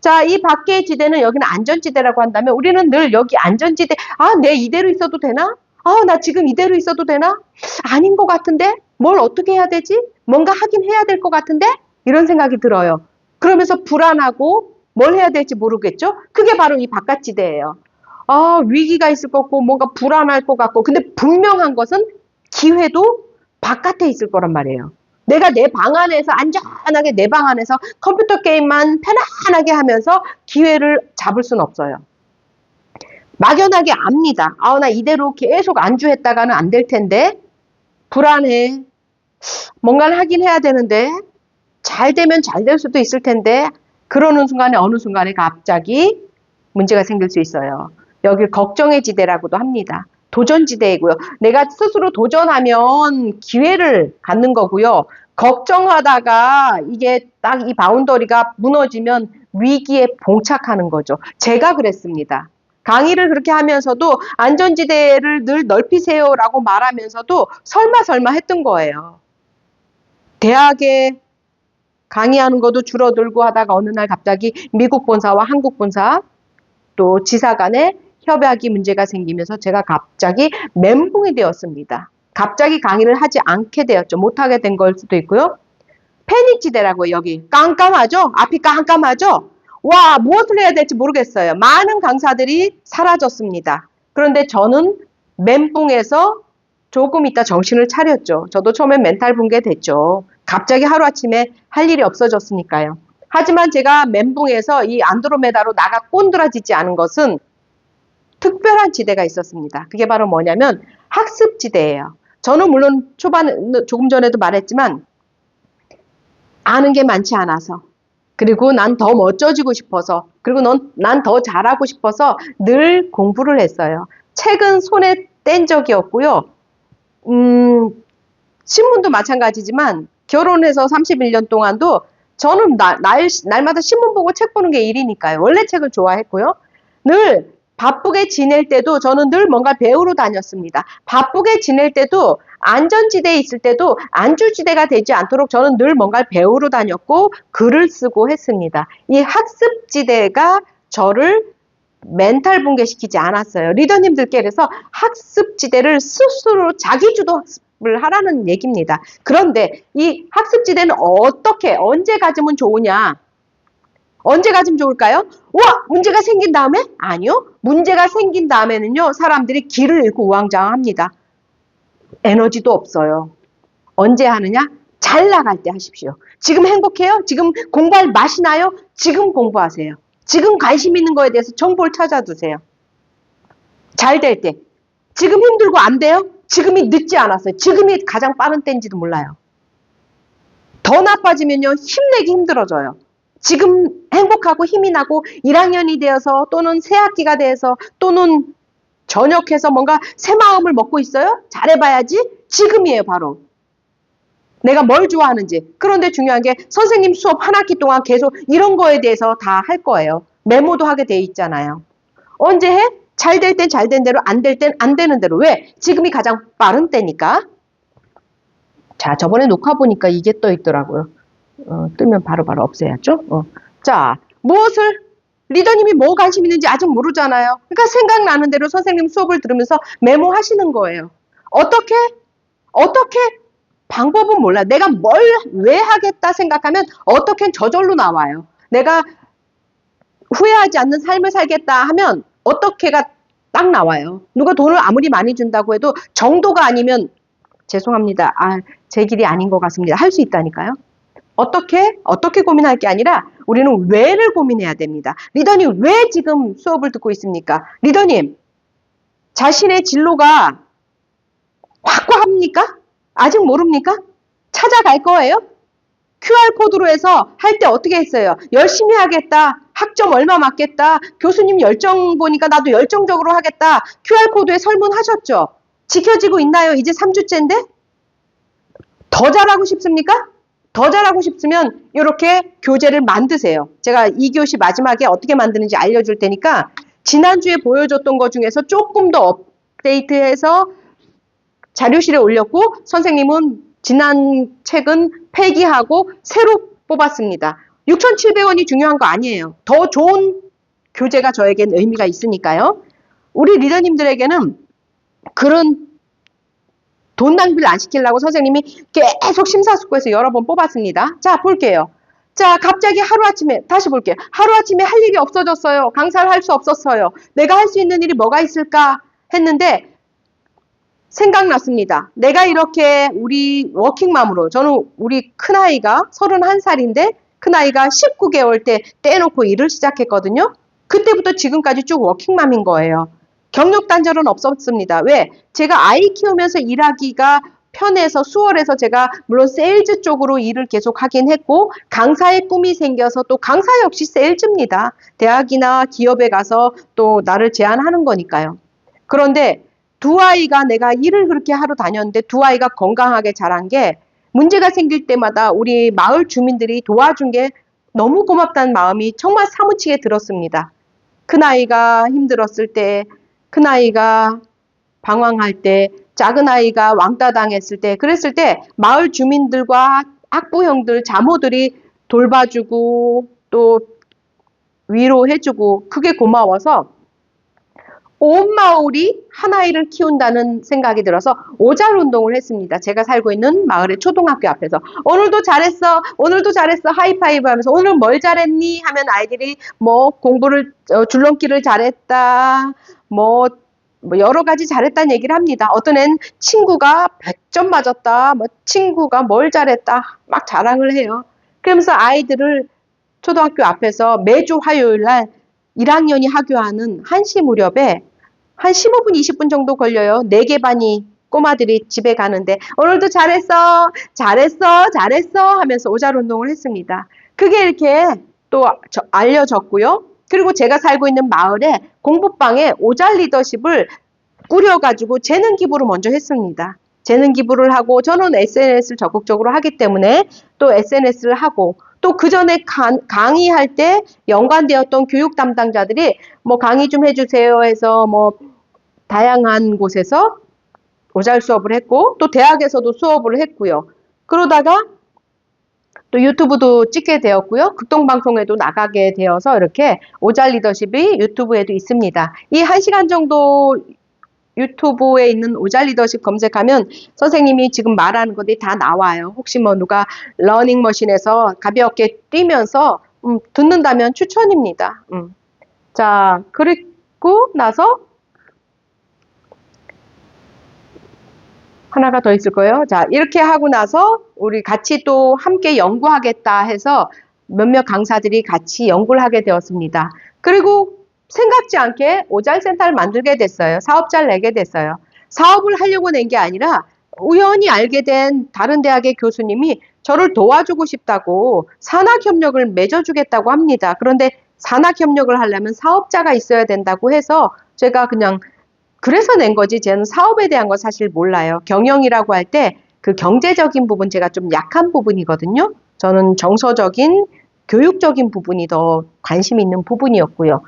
자, 이 밖의 지대는 여기는 안전지대라고 한다면 우리는 늘 여기 안전지대, 아, 내 이대로 있어도 되나? 아, 나 지금 이대로 있어도 되나? 아닌 것 같은데? 뭘 어떻게 해야 되지? 뭔가 하긴 해야 될 것 같은데? 이런 생각이 들어요. 그러면서 불안하고 뭘 해야 될지 모르겠죠? 그게 바로 이 바깥지대예요. 아, 위기가 있을 것 같고 뭔가 불안할 것 같고 근데 분명한 것은 기회도 바깥에 있을 거란 말이에요. 내가 내 방 안에서 안전하게 내 방 안에서 컴퓨터 게임만 편안하게 하면서 기회를 잡을 수는 없어요. 막연하게 압니다. 아, 나 이대로 계속 안주했다가는 안 될 텐데 불안해. 뭔가를 하긴 해야 되는데 잘 되면 잘 될 수도 있을 텐데 그러는 순간에 어느 순간에 갑자기 문제가 생길 수 있어요. 여길 걱정의 지대라고도 합니다. 도전지대이고요. 내가 스스로 도전하면 기회를 갖는 거고요. 걱정하다가 이게 딱 이 바운더리가 무너지면 위기에 봉착하는 거죠. 제가 그랬습니다. 강의를 그렇게 하면서도 안전지대를 늘 넓히세요라고 말하면서도 설마 했던 거예요. 대학에 강의하는 것도 줄어들고 하다가 어느 날 갑자기 미국 본사와 한국 본사 또 지사 간에 협약이 문제가 생기면서 제가 갑자기 멘붕이 되었습니다. 갑자기 강의를 하지 않게 되었죠. 못하게 된 걸 수도 있고요. 패닉지대라고요. 여기 깜깜하죠? 앞이 깜깜하죠? 와, 무엇을 해야 될지 모르겠어요. 많은 강사들이 사라졌습니다. 그런데 저는 멘붕에서 조금 있다 정신을 차렸죠. 저도 처음엔 멘탈 붕괴 됐죠. 갑자기 하루아침에 할 일이 없어졌으니까요. 하지만 제가 멘붕에서 이 안드로메다로 나가 꼰드라지지 않은 것은 특별한 지대가 있었습니다. 그게 바로 뭐냐면 학습지대예요. 저는 물론 조금 전에도 말했지만 아는 게 많지 않아서, 그리고 난 더 멋져지고 싶어서, 그리고 난 더 잘하고 싶어서 늘 공부를 했어요. 책은 손에 뗀 적이 없고요. 신문도 마찬가지지만 결혼해서 31년 동안도 저는 날마다 신문 보고 책 보는 게 일이니까요. 원래 책을 좋아했고요. 늘 바쁘게 지낼 때도 저는 늘 뭔가 배우러 다녔습니다. 바쁘게 지낼 때도 안전지대에 있을 때도 안주지대가 되지 않도록 저는 늘 뭔가 배우러 다녔고 글을 쓰고 했습니다. 이 학습지대가 저를 멘탈 붕괴시키지 않았어요. 리더님들께 그래서 학습지대를 스스로 자기주도 학습을 하라는 얘기입니다. 그런데 이 학습지대는 어떻게, 언제 가지면 좋으냐? 언제 가지면 좋을까요? 와, 문제가 생긴 다음에? 아니요. 문제가 생긴 다음에는요, 사람들이 길을 잃고 우왕좌왕합니다. 에너지도 없어요. 언제 하느냐? 잘 나갈 때 하십시오. 지금 행복해요? 지금 공부할 맛이 나요? 지금 공부하세요. 지금 관심 있는 거에 대해서 정보를 찾아두세요. 잘 될 때. 지금 힘들고 안 돼요? 지금이 늦지 않았어요. 지금이 가장 빠른 때인지도 몰라요. 더 나빠지면요, 힘내기 힘들어져요. 지금 행복하고 힘이 나고 1학년이 되어서 또는 새학기가 돼서 또는 전역해서 뭔가 새 마음을 먹고 있어요? 잘해봐야지. 지금이에요, 바로. 내가 뭘 좋아하는지. 그런데 중요한 게 선생님 수업 한 학기 동안 계속 이런 거에 대해서 다 할 거예요. 메모도 하게 돼 있잖아요. 언제 해? 잘 될 땐 잘 된 대로, 안 될 땐 안 되는 대로. 왜? 지금이 가장 빠른 때니까. 자, 저번에 녹화 보니까 이게 떠 있더라고요. 뜨면 바로바로 없애야죠. 자, 무엇을 리더님이 뭐 관심 있는지 아직 모르잖아요. 그러니까 생각나는 대로 선생님 수업을 들으면서 메모하시는 거예요. 어떻게 방법은 몰라. 내가 뭘 왜 하겠다 생각하면 어떻게 저절로 나와요. 내가 후회하지 않는 삶을 살겠다 하면 어떻게가 딱 나와요. 누가 돈을 아무리 많이 준다고 해도 정도가 아니면 죄송합니다. 제 길이 아닌 것 같습니다. 할 수 있다니까요. 어떻게 고민할 게 아니라 우리는 왜를 고민해야 됩니다. 리더님, 왜 지금 수업을 듣고 있습니까? 리더님, 자신의 진로가 확고합니까? 아직 모릅니까? 찾아갈 거예요? QR코드로 해서 할 때 어떻게 했어요? 열심히 하겠다. 학점 얼마 맞겠다. 교수님 열정 보니까 나도 열정적으로 하겠다. QR코드에 설문하셨죠? 지켜지고 있나요? 이제 3주째인데? 더 잘하고 싶습니까? 더 잘하고 싶으면 이렇게 교재를 만드세요. 제가 2교시 마지막에 어떻게 만드는지 알려줄 테니까 지난주에 보여줬던 것 중에서 조금 더 업데이트해서 자료실에 올렸고 선생님은 지난 책은 폐기하고 새로 뽑았습니다. 6,700원이 중요한 거 아니에요. 더 좋은 교재가 저에겐 의미가 있으니까요. 우리 리더님들에게는 그런 돈 낭비를 안 시키려고 선생님이 계속 심사숙고해서 여러 번 뽑았습니다. 자, 볼게요. 자, 갑자기 하루아침에, 다시 볼게요. 하루아침에 할 일이 없어졌어요. 강사를 할 수 없었어요. 내가 할 수 있는 일이 뭐가 있을까 했는데 생각났습니다. 내가 이렇게 우리 워킹맘으로, 저는 우리 큰아이가 31살인데 큰아이가 19개월 때 떼놓고 일을 시작했거든요. 그때부터 지금까지 쭉 워킹맘인 거예요. 경력 단절은 없었습니다. 왜? 제가 아이 키우면서 일하기가 편해서 수월해서 제가 물론 세일즈 쪽으로 일을 계속 하긴 했고 강사의 꿈이 생겨서 또 강사 역시 세일즈입니다. 대학이나 기업에 가서 또 나를 제안하는 거니까요. 그런데 두 아이가 내가 일을 그렇게 하러 다녔는데 두 아이가 건강하게 자란 게 문제가 생길 때마다 우리 마을 주민들이 도와준 게 너무 고맙다는 마음이 정말 사무치게 들었습니다. 큰아이가 힘들었을 때, 큰아이가 방황할 때, 작은 아이가 왕따 당했을 때, 그랬을 때 마을 주민들과 학부형들, 자모들이 돌봐주고 또 위로해주고 그게 고마워서 온 마을이 한 아이를 키운다는 생각이 들어서 오잘 운동을 했습니다. 제가 살고 있는 마을의 초등학교 앞에서 오늘도 잘했어, 오늘도 잘했어 하이파이브 하면서 오늘 뭘 잘했니 하면 아이들이 뭐 공부를 줄넘기를 잘했다, 뭐 여러 가지 잘했다는 얘기를 합니다. 어떤 애는 친구가 100점 맞았다, 뭐 친구가 뭘 잘했다 막 자랑을 해요. 그러면서 아이들을 초등학교 앞에서 매주 화요일 날 1학년이 하교하는 1시 무렵에 한 15분, 20분 정도 걸려요. 4개 반이 꼬마들이 집에 가는데 오늘도 잘했어, 잘했어, 잘했어 하면서 오잘 운동을 했습니다. 그게 이렇게 또 알려졌고요. 그리고 제가 살고 있는 마을에 공부방에 오잘 리더십을 꾸려가지고 재능 기부를 먼저 했습니다. 재능 기부를 하고 저는 SNS를 적극적으로 하기 때문에 또 SNS를 하고 또 그 전에 강의할 때 연관되었던 교육 담당자들이 뭐 강의 좀 해주세요 해서 뭐 다양한 곳에서 오잘 수업을 했고 또 대학에서도 수업을 했고요. 그러다가 또 유튜브도 찍게 되었고요. 극동방송에도 나가게 되어서 이렇게 오잘 리더십이 유튜브에도 있습니다. 이 1시간 정도 유튜브에 있는 오잘 리더십 검색하면 선생님이 지금 말하는 것들이 다 나와요. 혹시 뭐 누가 러닝머신에서 가볍게 뛰면서 듣는다면 추천입니다. 자, 그리고 나서 하나가 더 있을 거예요. 자, 이렇게 하고 나서 우리 같이 또 함께 연구하겠다 해서 몇몇 강사들이 같이 연구를 하게 되었습니다. 그리고 생각지 않게 오잘센터를 만들게 됐어요. 사업자를 내게 됐어요. 사업을 하려고 낸 게 아니라 우연히 알게 된 다른 대학의 교수님이 저를 도와주고 싶다고 산학협력을 맺어주겠다고 합니다. 그런데 산학협력을 하려면 사업자가 있어야 된다고 해서 제가 그냥 그래서 낸 거지 저는 사업에 대한 거 사실 몰라요. 경영이라고 할 때 그 경제적인 부분 제가 좀 약한 부분이거든요. 저는 정서적인 교육적인 부분이 더 관심 있는 부분이었고요.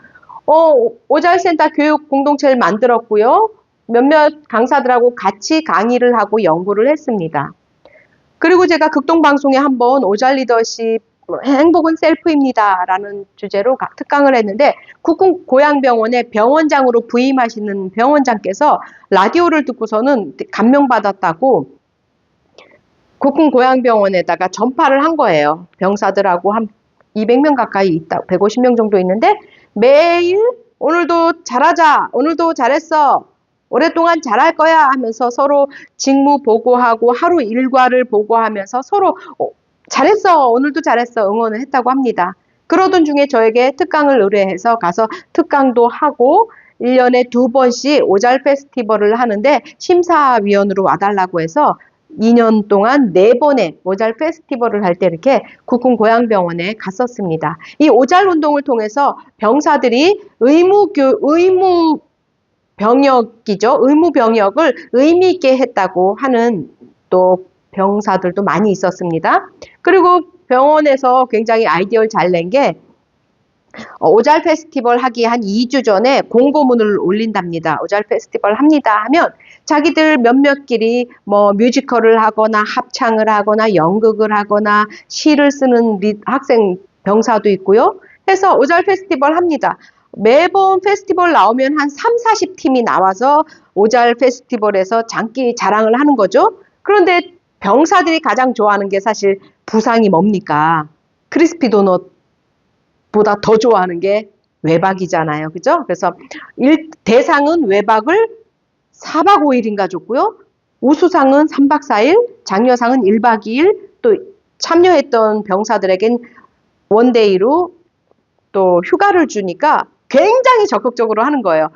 오잘센터 교육 공동체를 만들었고요. 몇몇 강사들하고 같이 강의를 하고 연구를 했습니다. 그리고 제가 극동방송에 한번 오잘 리더십 행복은 셀프입니다 라는 주제로 특강을 했는데 국군 고양병원의 병원장으로 부임하시는 병원장께서 라디오를 듣고서는 감명받았다고 국군 고양병원에다가 전파를 한 거예요. 병사들하고 한 200명 가까이 있다, 150명 정도 있는데 매일 오늘도 잘하자, 오늘도 잘했어, 오랫동안 잘할 거야 하면서 서로 직무 보고하고 하루 일과를 보고하면서 서로 잘했어, 오늘도 잘했어 응원을 했다고 합니다. 그러던 중에 저에게 특강을 의뢰해서 가서 특강도 하고 1년에 2번씩 오잘 페스티벌을 하는데 심사위원으로 와달라고 해서 2년 동안 4번의 오잘 페스티벌을 할 때 이렇게 국군 고양병원에 갔었습니다. 이 오잘 운동을 통해서 병사들이 의무 병역이죠. 의무 병역을 의미 있게 했다고 하는 또 병사들도 많이 있었습니다. 그리고 병원에서 굉장히 아이디어를 잘 낸 게 오잘 페스티벌 하기 한 2주 전에 공고문을 올린답니다. 오잘 페스티벌 합니다 하면 자기들 몇몇끼리 뭐 뮤지컬을 하거나 합창을 하거나 연극을 하거나 시를 쓰는 학생 병사도 있고요. 해서 오잘 페스티벌 합니다. 매번 페스티벌 나오면 한 3, 40팀이 나와서 오잘 페스티벌에서 장기 자랑을 하는 거죠. 그런데 병사들이 가장 좋아하는 게 사실 부상이 뭡니까? 크리스피 도넛보다 더 좋아하는 게 외박이잖아요. 그죠? 그래서 대상은 외박을 4박 5일인가 줬고요. 우수상은 3박 4일, 장려상은 1박 2일, 또 참여했던 병사들에겐 원데이로 또 휴가를 주니까 굉장히 적극적으로 하는 거예요.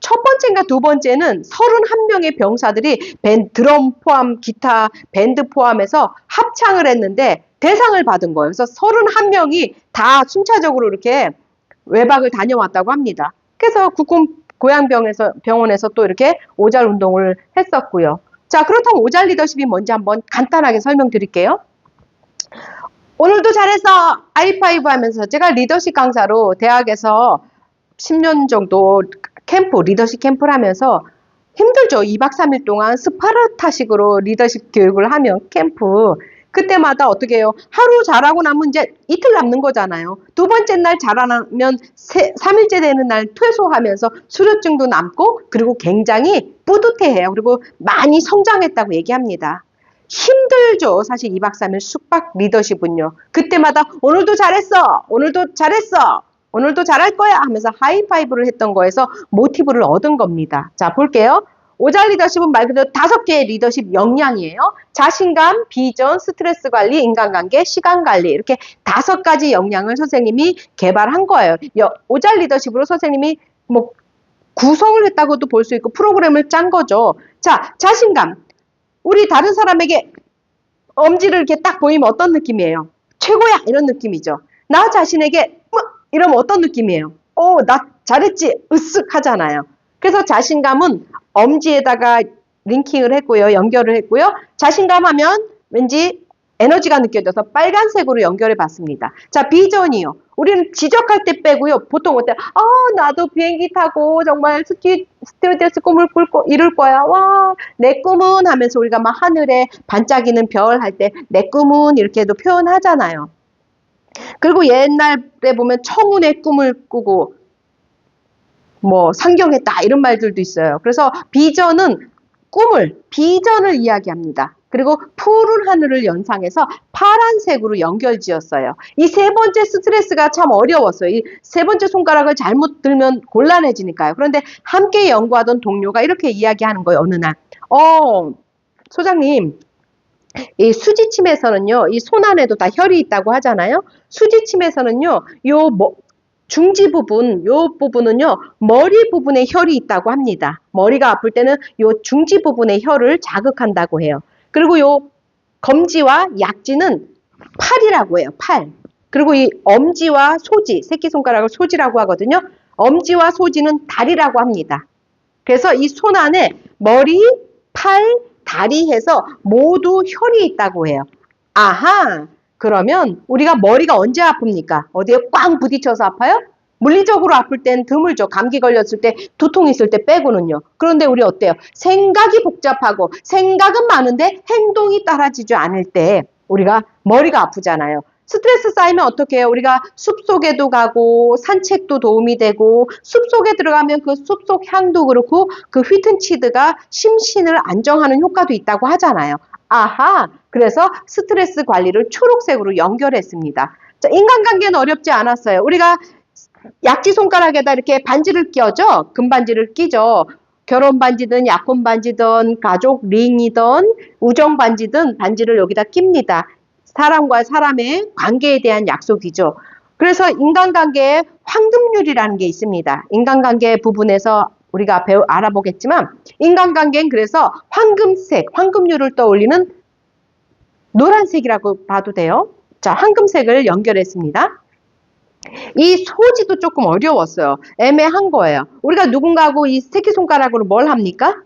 첫 번째인가 두 번째는 31명의 병사들이 드럼 포함, 기타, 밴드 포함해서 합창을 했는데 대상을 받은 거예요. 그래서 31명이 다 순차적으로 이렇게 외박을 다녀왔다고 합니다. 그래서 국군 병원에서 또 이렇게 오잘 운동을 했었고요. 자, 그렇다면 오잘 리더십이 뭔지 한번 간단하게 설명드릴게요. 오늘도 잘했어! 하이파이브 하면서 제가 리더십 강사로 대학에서 10년 정도 리더십 캠프를 하면서 힘들죠. 2박 3일 동안 스파르타식으로 리더십 교육을 하면 캠프. 그때마다 어떻게 해요? 하루 잘하고 나면 이제 이틀 남는 거잖아요. 두 번째 날 잘하면 3일째 되는 날 퇴소하면서 수료증도 남고 그리고 굉장히 뿌듯해해요. 그리고 많이 성장했다고 얘기합니다. 힘들죠. 사실 2박 3일 숙박 리더십은요. 그때마다 오늘도 잘했어. 오늘도 잘했어. 오늘도 잘할 거야 하면서 하이파이브를 했던 거에서 모티브를 얻은 겁니다. 자, 볼게요. 오잘 리더십은 말 그대로 5개의 리더십 역량이에요. 자신감, 비전, 스트레스 관리, 인간관계, 시간 관리 이렇게 5가지 역량을 선생님이 개발한 거예요. 오잘 리더십으로 선생님이 뭐 구성을 했다고도 볼 수 있고 프로그램을 짠 거죠. 자, 자신감. 우리 다른 사람에게 엄지를 이렇게 딱 보이면 어떤 느낌이에요? 최고야! 이런 느낌이죠. 나 자신에게 이러면 어떤 느낌이에요? 나 잘했지? 으쓱 하잖아요. 그래서 자신감은 엄지에다가 링킹을 했고요. 연결을 했고요. 자신감 하면 왠지 에너지가 느껴져서 빨간색으로 연결해 봤습니다. 자, 비전이요. 우리는 지적할 때 빼고요. 보통 어때? 나도 비행기 타고 정말 스튜어디스 꿈을 이룰 거야. 와, 내 꿈은 하면서 우리가 막 하늘에 반짝이는 별 할 때 내 꿈은 이렇게도 표현하잖아요. 그리고 옛날에 보면 청운의 꿈을 꾸고 뭐 상경했다 이런 말들도 있어요. 그래서 비전은 비전을 이야기합니다. 그리고 푸른 하늘을 연상해서 파란색으로 연결지었어요. 이 3번째 스트레스가 참 어려웠어요. 이 3번째 손가락을 잘못 들면 곤란해지니까요. 그런데 함께 연구하던 동료가 이렇게 이야기하는 거예요. 어느 날. 소장님. 이 수지침에서는요, 이 손 안에도 다 혈이 있다고 하잖아요. 수지침에서는요, 중지 부분, 요 부분은요, 머리 부분에 혈이 있다고 합니다. 머리가 아플 때는 요 중지 부분의 혈을 자극한다고 해요. 그리고 요 검지와 약지는 팔이라고 해요, 팔. 그리고 이 엄지와 소지, 새끼손가락을 소지라고 하거든요. 엄지와 소지는 다리라고 합니다. 그래서 이 손 안에 머리, 팔, 다리 해서 모두 혈이 있다고 해요. 아하, 그러면 우리가 머리가 언제 아픕니까? 어디에 꽝 부딪혀서 아파요? 물리적으로 아플 땐 드물죠. 감기 걸렸을 때, 두통 있을 때 빼고는요. 그런데 우리 어때요? 생각이 복잡하고 생각은 많은데 행동이 따라지지 않을 때 우리가 머리가 아프잖아요. 스트레스 쌓이면 어떻게 해요? 우리가 숲속에도 가고 산책도 도움이 되고 숲속에 들어가면 그 숲속 향도 그렇고 그 휘튼치드가 심신을 안정하는 효과도 있다고 하잖아요. 아하, 그래서 스트레스 관리를 초록색으로 연결했습니다. 자, 인간관계는 어렵지 않았어요. 우리가 약지 손가락에다 이렇게 반지를 끼워죠. 금반지를 끼죠. 결혼 반지든 약혼 반지든 가족 링이든 우정 반지든 반지를 여기다 낍니다. 사람과 사람의 관계에 대한 약속이죠. 그래서 인간관계에 황금률이라는 게 있습니다. 인간관계 부분에서 우리가 알아보겠지만 인간관계는 그래서 황금률을 떠올리는 노란색이라고 봐도 돼요. 자, 황금색을 연결했습니다. 이 소지도 조금 어려웠어요. 애매한 거예요. 우리가 누군가하고 이 새끼손가락으로 뭘 합니까?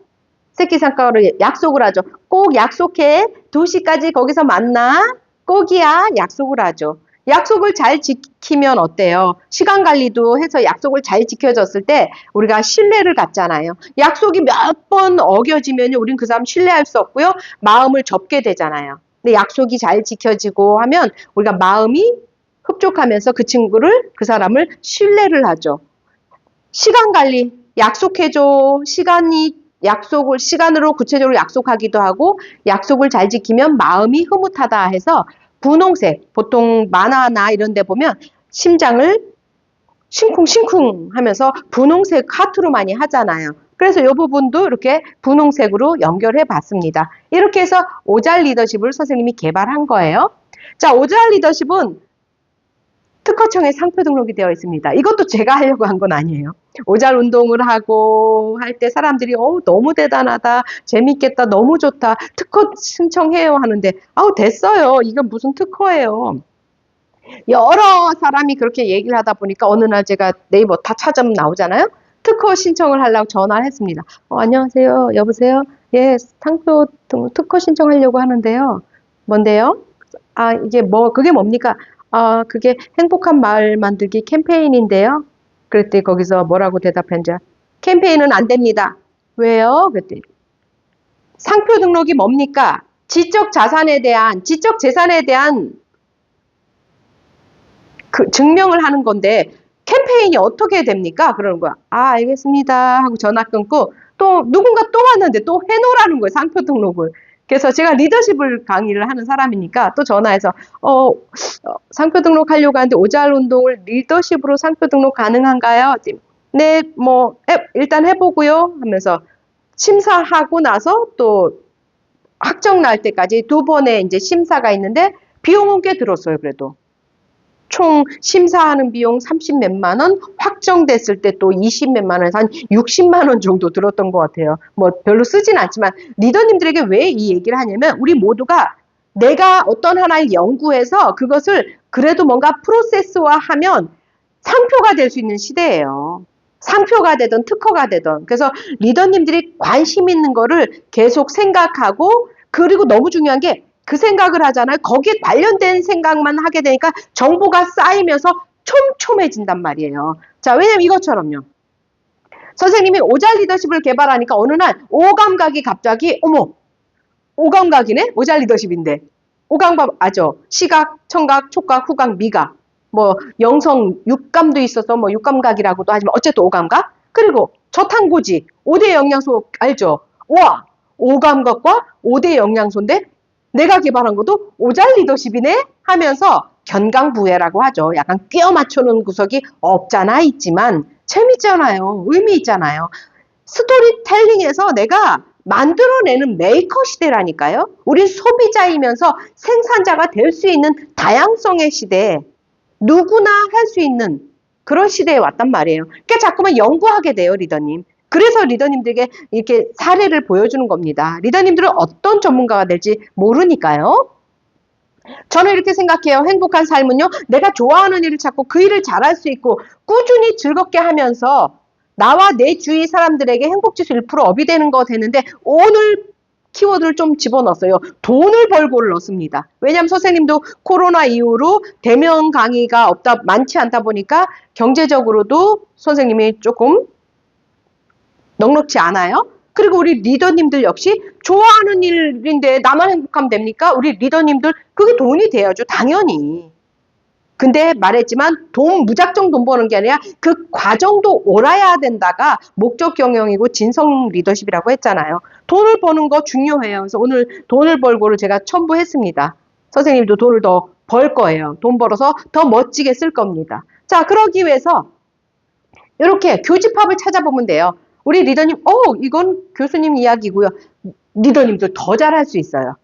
새끼손가락으로 약속을 하죠. 꼭 약속해. 2시까지 거기서 만나. 꼭이야. 약속을 하죠. 약속을 잘 지키면 어때요? 시간 관리도 해서 약속을 잘 지켜졌을 때 우리가 신뢰를 갖잖아요. 약속이 몇 번 어겨지면 우린 그 사람 신뢰할 수 없고요. 마음을 접게 되잖아요. 근데 약속이 잘 지켜지고 하면 우리가 마음이 흡족하면서 그 사람을 신뢰를 하죠. 시간 관리, 약속해줘. 시간으로 구체적으로 약속하기도 하고 약속을 잘 지키면 마음이 흐뭇하다 해서 분홍색, 보통 만화나 이런 데 보면 심장을 싱쿵싱쿵 하면서 분홍색 하트로 많이 하잖아요. 그래서 이 부분도 이렇게 분홍색으로 연결해 봤습니다. 이렇게 해서 오잘 리더십을 선생님이 개발한 거예요. 자, 오잘 리더십은 특허청에 상표 등록이 되어 있습니다. 이것도 제가 하려고 한 건 아니에요. 오잘 운동을 하고 할 때 사람들이 너무 대단하다, 재밌겠다, 너무 좋다, 특허 신청해요 하는데 됐어요. 이건 무슨 특허예요. 여러 사람이 그렇게 얘기를 하다 보니까 어느 날 제가 네이버 다 찾으면 나오잖아요. 특허 신청을 하려고 전화를 했습니다. 안녕하세요. 여보세요? 예, 상표 특허 신청하려고 하는데요. 뭔데요? 이게 그게 뭡니까? 그게 행복한 마을 만들기 캠페인인데요. 그랬더니 거기서 뭐라고 대답했는지, 캠페인은 안 됩니다. 왜요? 그랬더니, 상표 등록이 뭡니까? 지적 재산에 대한 그 증명을 하는 건데, 캠페인이 어떻게 됩니까? 그러는 거야. 알겠습니다. 하고 전화 끊고, 또 누군가 또 왔는데 또 해놓으라는 거예요. 상표 등록을. 그래서 제가 리더십을 강의를 하는 사람이니까 또 전화해서, 상표 등록하려고 하는데 오잘 운동을 리더십으로 상표 등록 가능한가요? 네, 일단 해보고요. 하면서 심사하고 나서 또 확정 날 때까지 2번의 이제 심사가 있는데 비용은 꽤 들었어요. 그래도. 총 심사하는 비용 30 몇만 원, 확정됐을 때 또 20 몇만 원에서 한 60만 원 정도 들었던 것 같아요. 별로 쓰진 않지만 리더님들에게 왜 이 얘기를 하냐면 우리 모두가 내가 어떤 하나를 연구해서 그것을 그래도 뭔가 프로세스화하면 상표가 될 수 있는 시대예요. 상표가 되든 특허가 되든. 그래서 리더님들이 관심 있는 거를 계속 생각하고 그리고 너무 중요한 게 그 생각을 하잖아요. 거기에 관련된 생각만 하게 되니까 정보가 쌓이면서 촘촘해진단 말이에요. 자, 왜냐면 이것처럼요. 선생님이 오잘 리더십을 개발하니까 어느 날 오감각이 갑자기 오감각이네? 오잘 리더십인데. 오감각 아죠? 시각, 청각, 촉각, 후각, 미각. 영성, 육감도 있어서 육감각이라고도 하지만 어쨌든 오감각. 그리고 저탄고지, 5대 영양소 알죠? 와, 오감각과 5대 영양소인데 내가 개발한 것도 오잘 리더십이네? 하면서 견강부회라고 하죠. 약간 끼워 맞추는 구석이 없잖아 있지만 재밌잖아요. 의미 있잖아요. 스토리텔링에서 내가 만들어내는 메이커 시대라니까요. 우린 소비자이면서 생산자가 될 수 있는 다양성의 시대, 누구나 할 수 있는 그런 시대에 왔단 말이에요. 그러니까 자꾸만 연구하게 돼요, 리더님. 그래서 리더님들에게 이렇게 사례를 보여주는 겁니다. 리더님들은 어떤 전문가가 될지 모르니까요. 저는 이렇게 생각해요. 행복한 삶은요. 내가 좋아하는 일을 찾고 그 일을 잘할 수 있고 꾸준히 즐겁게 하면서 나와 내 주위 사람들에게 행복지수 1% 업이 되는 거 되는데 오늘 키워드를 좀 집어넣었어요. 돈을 벌고를 넣습니다. 왜냐하면 선생님도 코로나 이후로 대면 강의가 많지 않다 보니까 경제적으로도 선생님이 조금 넉넉지 않아요. 그리고 우리 리더님들 역시 좋아하는 일인데 나만 행복하면 됩니까? 우리 리더님들 그게 돈이 돼야죠. 당연히. 근데 말했지만 무작정 돈 버는 게 아니라 그 과정도 옳아야 된다가 목적 경영이고 진성 리더십이라고 했잖아요. 돈을 버는 거 중요해요. 그래서 오늘 돈을 벌고를 제가 첨부했습니다. 선생님도 돈을 더 벌 거예요. 돈 벌어서 더 멋지게 쓸 겁니다. 자, 그러기 위해서 이렇게 교집합을 찾아보면 돼요. 우리 리더님, 이건 교수님 이야기고요. 리더님들 더 잘할 수 있어요.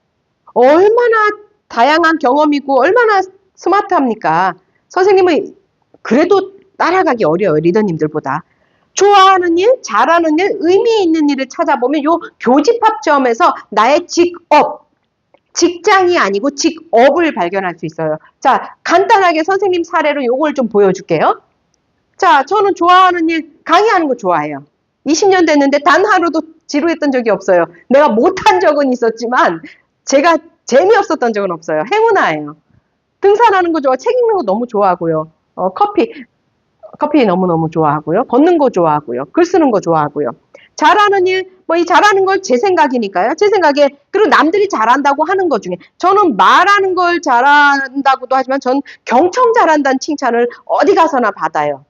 얼마나 다양한 경험이고 얼마나 스마트합니까? 선생님은 그래도 따라가기 어려워요. 리더님들보다. 좋아하는 일, 잘하는 일, 의미 있는 일을 찾아보면 요 교집합점에서 나의 직장이 아니고 직업을 발견할 수 있어요. 자, 간단하게 선생님 사례로 요걸 좀 보여줄게요. 자, 저는 좋아하는 일, 강의하는 거 좋아해요. 20년 됐는데 단 하루도 지루했던 적이 없어요. 내가 못한 적은 있었지만 제가 재미없었던 적은 없어요. 행운아예요. 등산하는 거 좋아, 책 읽는 거 너무 좋아하고요. 커피 너무너무 좋아하고요. 걷는 거 좋아하고요. 글 쓰는 거 좋아하고요. 잘하는 일, 이 잘하는 걸 제 생각이니까요. 제 생각에, 그리고 남들이 잘한다고 하는 것 중에, 저는 말하는 걸 잘한다고도 하지만 전 경청 잘한다는 칭찬을 어디 가서나 받아요.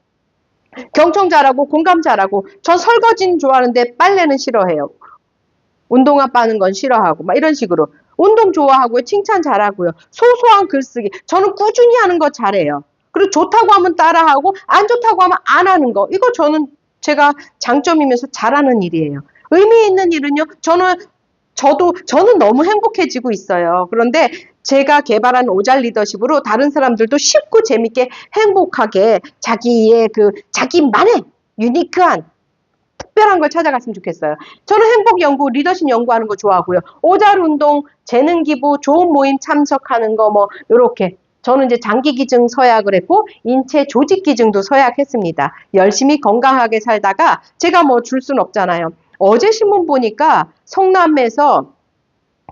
경청 잘하고 공감 잘하고 전 설거지는 좋아하는데 빨래는 싫어해요. 운동화 빠는 건 싫어하고 막 이런 식으로 운동 좋아하고요. 칭찬 잘하고요. 소소한 글쓰기 저는 꾸준히 하는 거 잘해요. 그리고 좋다고 하면 따라하고 안 좋다고 하면 안 하는 거 이거 제가 장점이면서 잘하는 일이에요. 의미 있는 일은요. 저는 너무 행복해지고 있어요. 그런데 제가 개발한 오잘 리더십으로 다른 사람들도 쉽고 재밌게 행복하게 자기만의 유니크한 특별한 걸 찾아갔으면 좋겠어요. 저는 행복 연구, 리더십 연구하는 거 좋아하고요. 오잘 운동, 재능 기부, 좋은 모임 참석하는 거 요렇게 저는 이제 장기 기증 서약을 했고 인체 조직 기증도 서약했습니다. 열심히 건강하게 살다가 제가 뭐 줄 순 없잖아요. 어제 신문 보니까 성남에서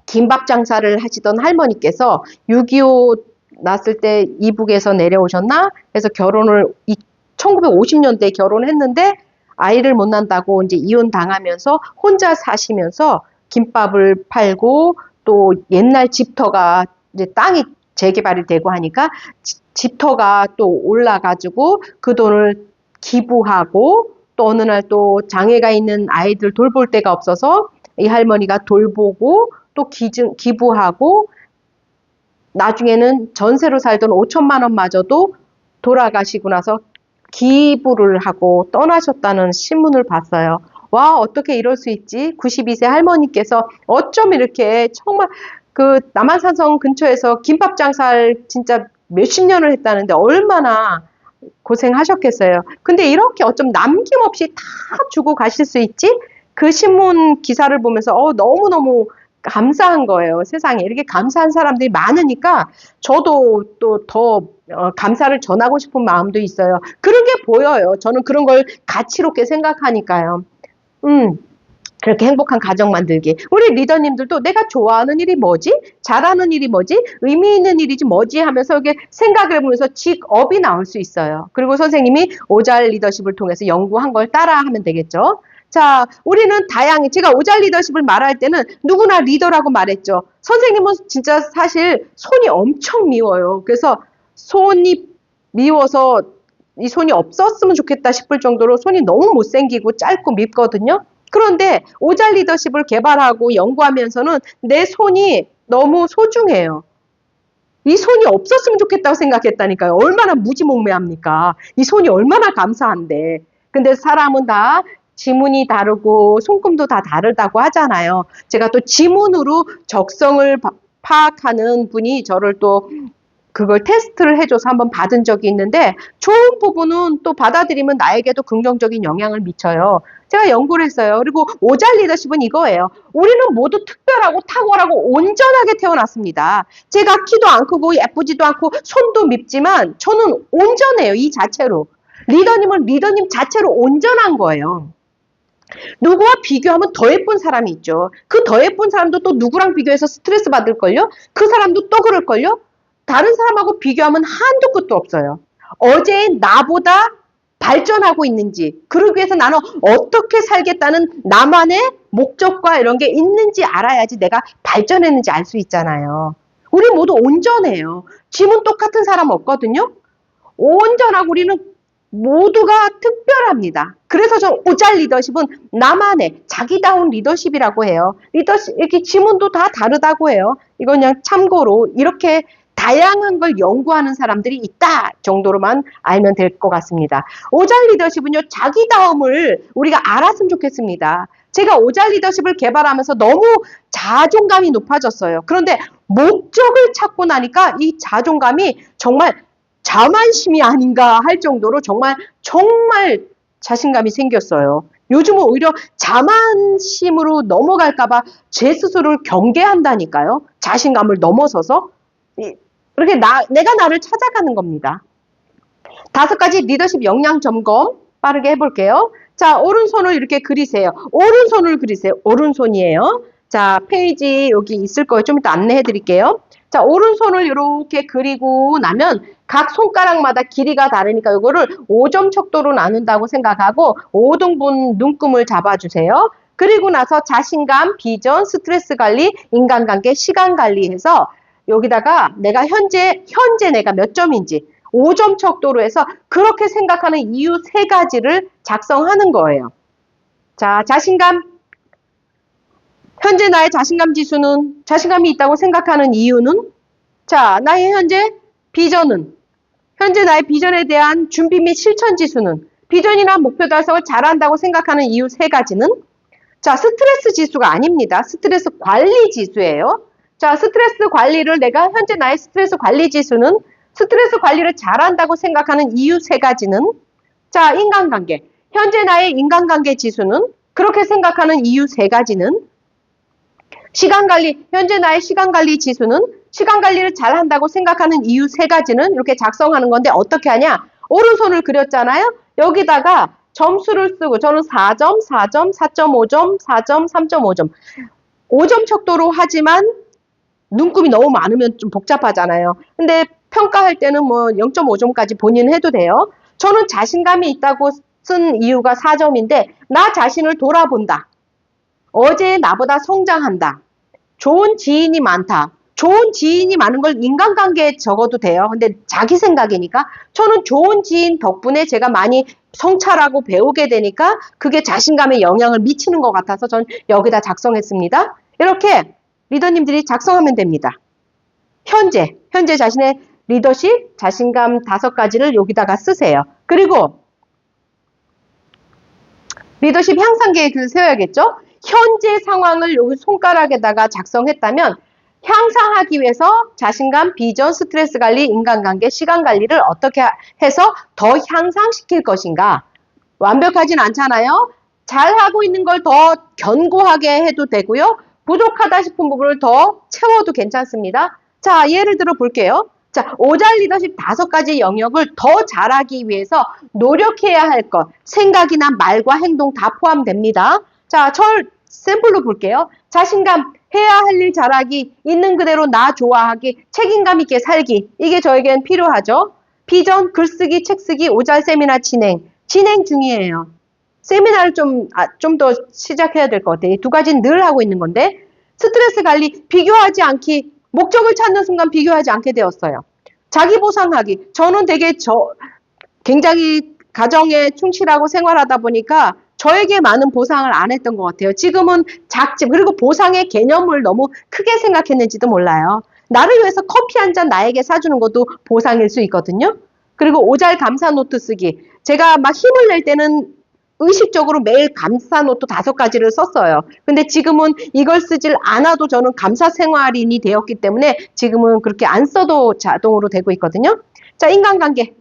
김밥 장사를 하시던 할머니께서 6.25 났을 때 이북에서 내려오셨나? 해서 결혼을 1950년대에 결혼했는데 아이를 못 낳는다고 이제 이혼 당하면서 혼자 사시면서 김밥을 팔고 또 옛날 집터가 이제 땅이 재개발이 되고 하니까 집터가 또 올라가지고 그 돈을 기부하고 또 어느 날 또 장애가 있는 아이들 돌볼 데가 없어서 이 할머니가 돌보고 또 기부하고 나중에는 전세로 살던 5천만 원마저도 돌아가시고 나서 기부를 하고 떠나셨다는 신문을 봤어요. 와, 어떻게 이럴 수 있지? 92세 할머니께서 어쩜 이렇게 정말 그 남한산성 근처에서 김밥 장사를 진짜 몇십 년을 했다는데 얼마나 고생하셨겠어요. 근데 이렇게 어쩜 남김없이 다 주고 가실 수 있지? 그 신문 기사를 보면서 너무너무 감사한 거예요. 세상에 이렇게 감사한 사람들이 많으니까 저도 또 더 감사를 전하고 싶은 마음도 있어요. 그런 게 보여요. 저는 그런 걸 가치롭게 생각하니까요. 그렇게 행복한 가정 만들기. 우리 리더님들도 내가 좋아하는 일이 뭐지? 잘하는 일이 뭐지? 의미 있는 일이지 뭐지? 하면서 이렇게 생각을 해보면서 직업이 나올 수 있어요. 그리고 선생님이 오잘 리더십을 통해서 연구한 걸 따라하면 되겠죠. 자, 우리는 다양히, 제가 오잘 리더십을 말할 때는 누구나 리더라고 말했죠. 선생님은 진짜 사실 손이 엄청 미워요. 그래서 손이 미워서 이 손이 없었으면 좋겠다 싶을 정도로 손이 너무 못생기고 짧고 밉거든요. 그런데 오잘 리더십을 개발하고 연구하면서는 내 손이 너무 소중해요. 이 손이 없었으면 좋겠다고 생각했다니까요. 얼마나 무지몽매합니까? 이 손이 얼마나 감사한데. 근데 사람은 다 지문이 다르고 손금도 다 다르다고 하잖아요. 제가 또 지문으로 적성을 파악하는 분이 저를 또 그걸 테스트를 해줘서 한번 받은 적이 있는데 좋은 부분은 또 받아들이면 나에게도 긍정적인 영향을 미쳐요. 제가 연구를 했어요. 그리고 오잘 리더십은 이거예요. 우리는 모두 특별하고 탁월하고 온전하게 태어났습니다. 제가 키도 안 크고 예쁘지도 않고 손도 밉지만 저는 온전해요. 이 자체로. 리더님은 리더님 자체로 온전한 거예요. 누구와 비교하면 더 예쁜 사람이 있죠. 그 더 예쁜 사람도 또 누구랑 비교해서 스트레스 받을걸요? 그 사람도 또 그럴걸요? 다른 사람하고 비교하면 한도 끝도 없어요. 어제 나보다 발전하고 있는지, 그러기 위해서 나는 어떻게 살겠다는 나만의 목적과 이런 게 있는지 알아야지 내가 발전했는지 알 수 있잖아요. 우리 모두 온전해요. 짐은 똑같은 사람 없거든요. 온전하고 우리는 모두가 특별합니다. 그래서 저 오잘 리더십은 나만의 자기다운 리더십이라고 해요. 리더십, 이렇게 지문도 다 다르다고 해요. 이건 그냥 참고로 이렇게 다양한 걸 연구하는 사람들이 있다 정도로만 알면 될 것 같습니다. 오잘 리더십은요, 자기다움을 우리가 알았으면 좋겠습니다. 제가 오잘 리더십을 개발하면서 너무 자존감이 높아졌어요. 그런데 목적을 찾고 나니까 이 자존감이 정말 자만심이 아닌가 할 정도로 정말 자신감이 생겼어요. 요즘은 오히려 자만심으로 넘어갈까봐 제 스스로를 경계한다니까요. 자신감을 넘어서서. 그렇게 내가 나를 찾아가는 겁니다. 5가지 리더십 역량 점검 빠르게 해볼게요. 자, 오른손을 이렇게 그리세요. 오른손을 그리세요. 오른손이에요. 자, 페이지 여기 있을 거예요. 좀 이따 안내해 드릴게요. 자, 오른손을 이렇게 그리고 나면 각 손가락마다 길이가 다르니까 이거를 5점 척도로 나눈다고 생각하고 5등분 눈금을 잡아주세요. 그리고 나서 자신감, 비전, 스트레스 관리, 인간관계, 시간 관리해서 여기다가 내가 현재 내가 몇 점인지 5점 척도로 해서 그렇게 생각하는 이유 3가지를 작성하는 거예요. 자, 자신감. 현재 나의 자신감 지수는, 자신감이 있다고 생각하는 이유는? 자, 나의 현재 비전은? 현재 나의 비전에 대한 준비 및 실천 지수는? 비전이나 목표 달성을 잘한다고 생각하는 이유 3가지는? 자, 스트레스 지수가 아닙니다. 스트레스 관리 지수예요. 자, 스트레스 관리를 내가 현재 나의 스트레스 관리 지수는? 스트레스 관리를 잘한다고 생각하는 이유 3가지는? 자, 인간관계. 현재 나의 인간관계 지수는? 그렇게 생각하는 이유 3가지는? 시간관리. 현재 나의 시간관리 지수는? 시간 관리를 잘 한다고 생각하는 이유 세 가지는 이렇게 작성하는 건데 어떻게 하냐? 오른손을 그렸잖아요. 여기다가 점수를 쓰고 저는 4점, 4점, 4.5점, 4점, 3.5점. 5점 척도로 하지만 눈금이 너무 많으면 좀 복잡하잖아요. 근데 평가할 때는 뭐 0.5점까지 본인 해도 돼요. 저는 자신감이 있다고 쓴 이유가 4점인데 나 자신을 돌아본다. 어제 나보다 성장한다. 좋은 지인이 많다. 좋은 지인이 많은 걸 인간관계에 적어도 돼요. 근데 자기 생각이니까 저는 좋은 지인 덕분에 제가 많이 성찰하고 배우게 되니까 그게 자신감에 영향을 미치는 것 같아서 전 여기다 작성했습니다. 이렇게 리더님들이 작성하면 됩니다. 현재 자신의 리더십, 자신감 5가지를 여기다가 쓰세요. 그리고 리더십 향상 계획을 세워야겠죠? 현재 상황을 여기 손가락에다가 작성했다면 향상하기 위해서 자신감, 비전, 스트레스 관리, 인간관계, 시간 관리를 어떻게 해서 더 향상시킬 것인가? 완벽하진 않잖아요. 잘하고 있는 걸 더 견고하게 해도 되고요. 부족하다 싶은 부분을 더 채워도 괜찮습니다. 자, 예를 들어 볼게요. 자, 오잘 리더십 5가지 영역을 더 잘하기 위해서 노력해야 할 것, 생각이나 말과 행동 다 포함됩니다. 자, 샘플로 볼게요. 자신감, 해야 할 일 잘하기, 있는 그대로 나 좋아하기, 책임감 있게 살기. 이게 저에겐 필요하죠. 비전, 글쓰기, 책쓰기, 오잘 세미나 진행 중이에요. 세미나를 좀 더 시작해야 될 것 같아요. 이 2가지는 늘 하고 있는 건데 스트레스 관리, 비교하지 않기, 목적을 찾는 순간 비교하지 않게 되었어요. 자기 보상하기, 저는 되게 굉장히 가정에 충실하고 생활하다 보니까 저에게 많은 보상을 안 했던 것 같아요. 지금은 작지, 그리고 보상의 개념을 너무 크게 생각했는지도 몰라요. 나를 위해서 커피 한 잔 나에게 사주는 것도 보상일 수 있거든요. 그리고 오잘 감사 노트 쓰기. 제가 막 힘을 낼 때는 의식적으로 매일 감사 노트 5가지를 썼어요. 근데 지금은 이걸 쓰질 않아도 저는 감사 생활인이 되었기 때문에 지금은 그렇게 안 써도 자동으로 되고 있거든요. 자, 인간관계.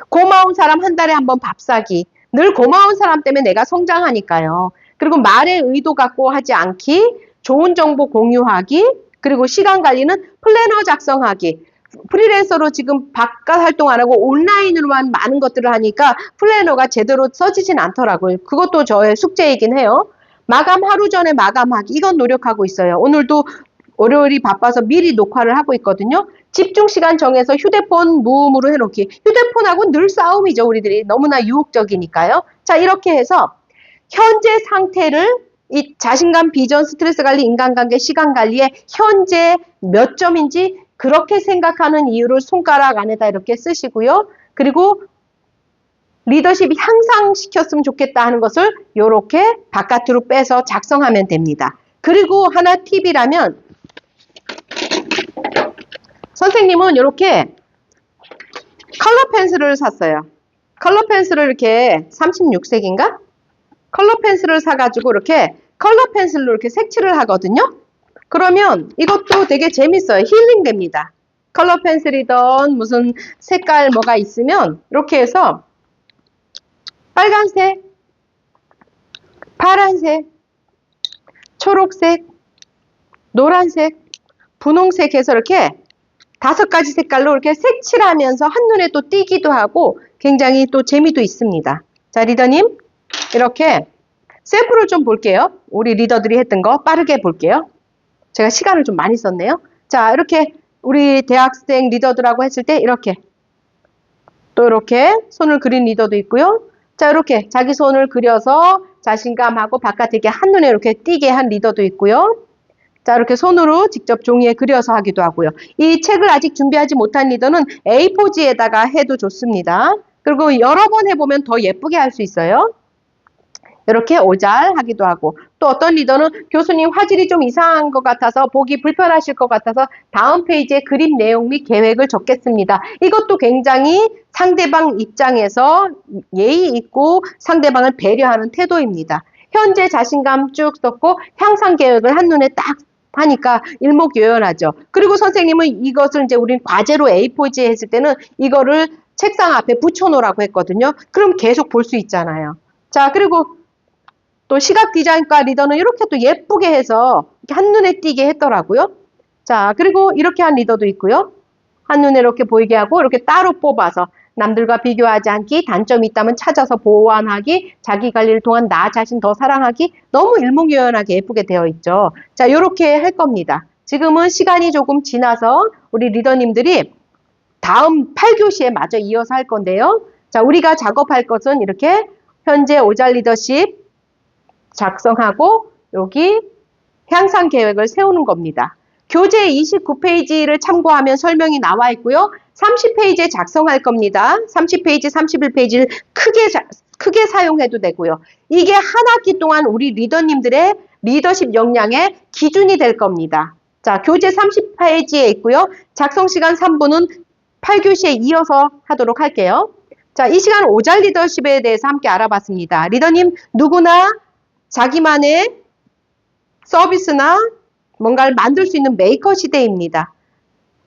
고마운 사람 한 달에 한 번 밥 사기. 늘 고마운 사람 때문에 내가 성장하니까요. 그리고 말의 의도 갖고 하지 않기, 좋은 정보 공유하기, 그리고 시간 관리는 플래너 작성하기. 프리랜서로 지금 바깥 활동 안 하고 온라인으로만 많은 것들을 하니까 플래너가 제대로 써지진 않더라고요. 그것도 저의 숙제이긴 해요. 마감 하루 전에 마감하기. 이건 노력하고 있어요. 오늘도 월요일이 바빠서 미리 녹화를 하고 있거든요. 집중 시간 정해서 휴대폰 무음으로 해놓기. 휴대폰하고 늘 싸움이죠, 우리들이. 너무나 유혹적이니까요. 자, 이렇게 해서 현재 상태를 이 자신감, 비전, 스트레스 관리, 인간관계, 시간 관리에 현재 몇 점인지 그렇게 생각하는 이유를 손가락 안에다 이렇게 쓰시고요. 그리고 리더십이 향상시켰으면 좋겠다 하는 것을 이렇게 바깥으로 빼서 작성하면 됩니다. 그리고 하나 팁이라면 선생님은 이렇게 컬러 펜슬을 샀어요. 컬러 펜슬을 이렇게 36색인가? 컬러 펜슬을 사가지고 이렇게 컬러 펜슬로 이렇게 색칠을 하거든요. 그러면 이것도 되게 재밌어요. 힐링 됩니다. 컬러 펜슬이든 무슨 색깔 뭐가 있으면 이렇게 해서 빨간색, 파란색, 초록색, 노란색, 분홍색 해서 이렇게 5가지 색깔로 이렇게 색칠하면서 한눈에 또 띄기도 하고 굉장히 또 재미도 있습니다. 자, 리더님 이렇게 샘플을 좀 볼게요. 우리 리더들이 했던 거 빠르게 볼게요. 제가 시간을 좀 많이 썼네요. 자, 이렇게 우리 대학생 리더들하고 했을 때 이렇게 또 이렇게 손을 그린 리더도 있고요. 자, 이렇게 자기 손을 그려서 자신감하고 바깥에 이렇게 한눈에 이렇게 띄게 한 리더도 있고요. 자, 이렇게 손으로 직접 종이에 그려서 하기도 하고요. 이 책을 아직 준비하지 못한 리더는 A4지에다가 해도 좋습니다. 그리고 여러 번 해보면 더 예쁘게 할 수 있어요. 이렇게 오잘하기도 하고 또 어떤 리더는 교수님 화질이 좀 이상한 것 같아서 보기 불편하실 것 같아서 다음 페이지에 그림 내용 및 계획을 적겠습니다. 이것도 굉장히 상대방 입장에서 예의 있고 상대방을 배려하는 태도입니다. 현재 자신감 쭉 썼고 향상 계획을 한눈에 딱 하니까 일목요연하죠. 그리고 선생님은 이것을 이제 우린 과제로 A4지에 했을 때는 이거를 책상 앞에 붙여놓으라고 했거든요. 그럼 계속 볼 수 있잖아요. 자, 그리고 또 시각 디자인과 리더는 이렇게 또 예쁘게 해서 한눈에 띄게 했더라고요. 자, 그리고 이렇게 한 리더도 있고요. 한눈에 이렇게 보이게 하고 이렇게 따로 뽑아서 남들과 비교하지 않기, 단점이 있다면 찾아서 보완하기, 자기 관리를 통한 나 자신 더 사랑하기, 너무 일목요연하게 예쁘게 되어 있죠. 자, 이렇게 할 겁니다. 지금은 시간이 조금 지나서 우리 리더님들이 다음 8교시에 마저 이어서 할 건데요. 자, 우리가 작업할 것은 이렇게 현재 오잘 리더십 작성하고 여기 향상 계획을 세우는 겁니다. 교재 29페이지를 참고하면 설명이 나와 있고요. 30페이지에 작성할 겁니다. 30페이지, 31페이지를 크게 사용해도 되고요. 이게 한 학기 동안 우리 리더님들의 리더십 역량의 기준이 될 겁니다. 자, 교재 30페이지에 있고요. 작성 시간 3분은 8교시에 이어서 하도록 할게요. 자, 이 시간 오잘 리더십에 대해서 함께 알아봤습니다. 리더님 누구나 자기만의 서비스나 뭔가를 만들 수 있는 메이커 시대입니다.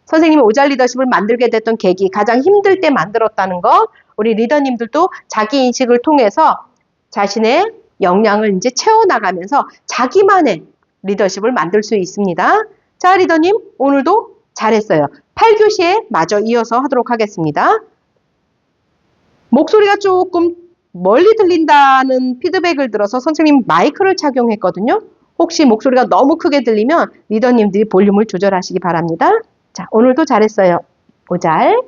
선생님이 오잘 리더십을 만들게 됐던 계기, 가장 힘들 때 만들었다는 거, 우리 리더님들도 자기 인식을 통해서 자신의 역량을 이제 채워나가면서 자기만의 리더십을 만들 수 있습니다. 자, 리더님, 오늘도 잘했어요. 8교시에 마저 이어서 하도록 하겠습니다. 목소리가 조금 멀리 들린다는 피드백을 들어서 선생님 마이크를 착용했거든요. 혹시 목소리가 너무 크게 들리면 리더님들이 볼륨을 조절하시기 바랍니다. 자, 오늘도 잘했어요. 오잘.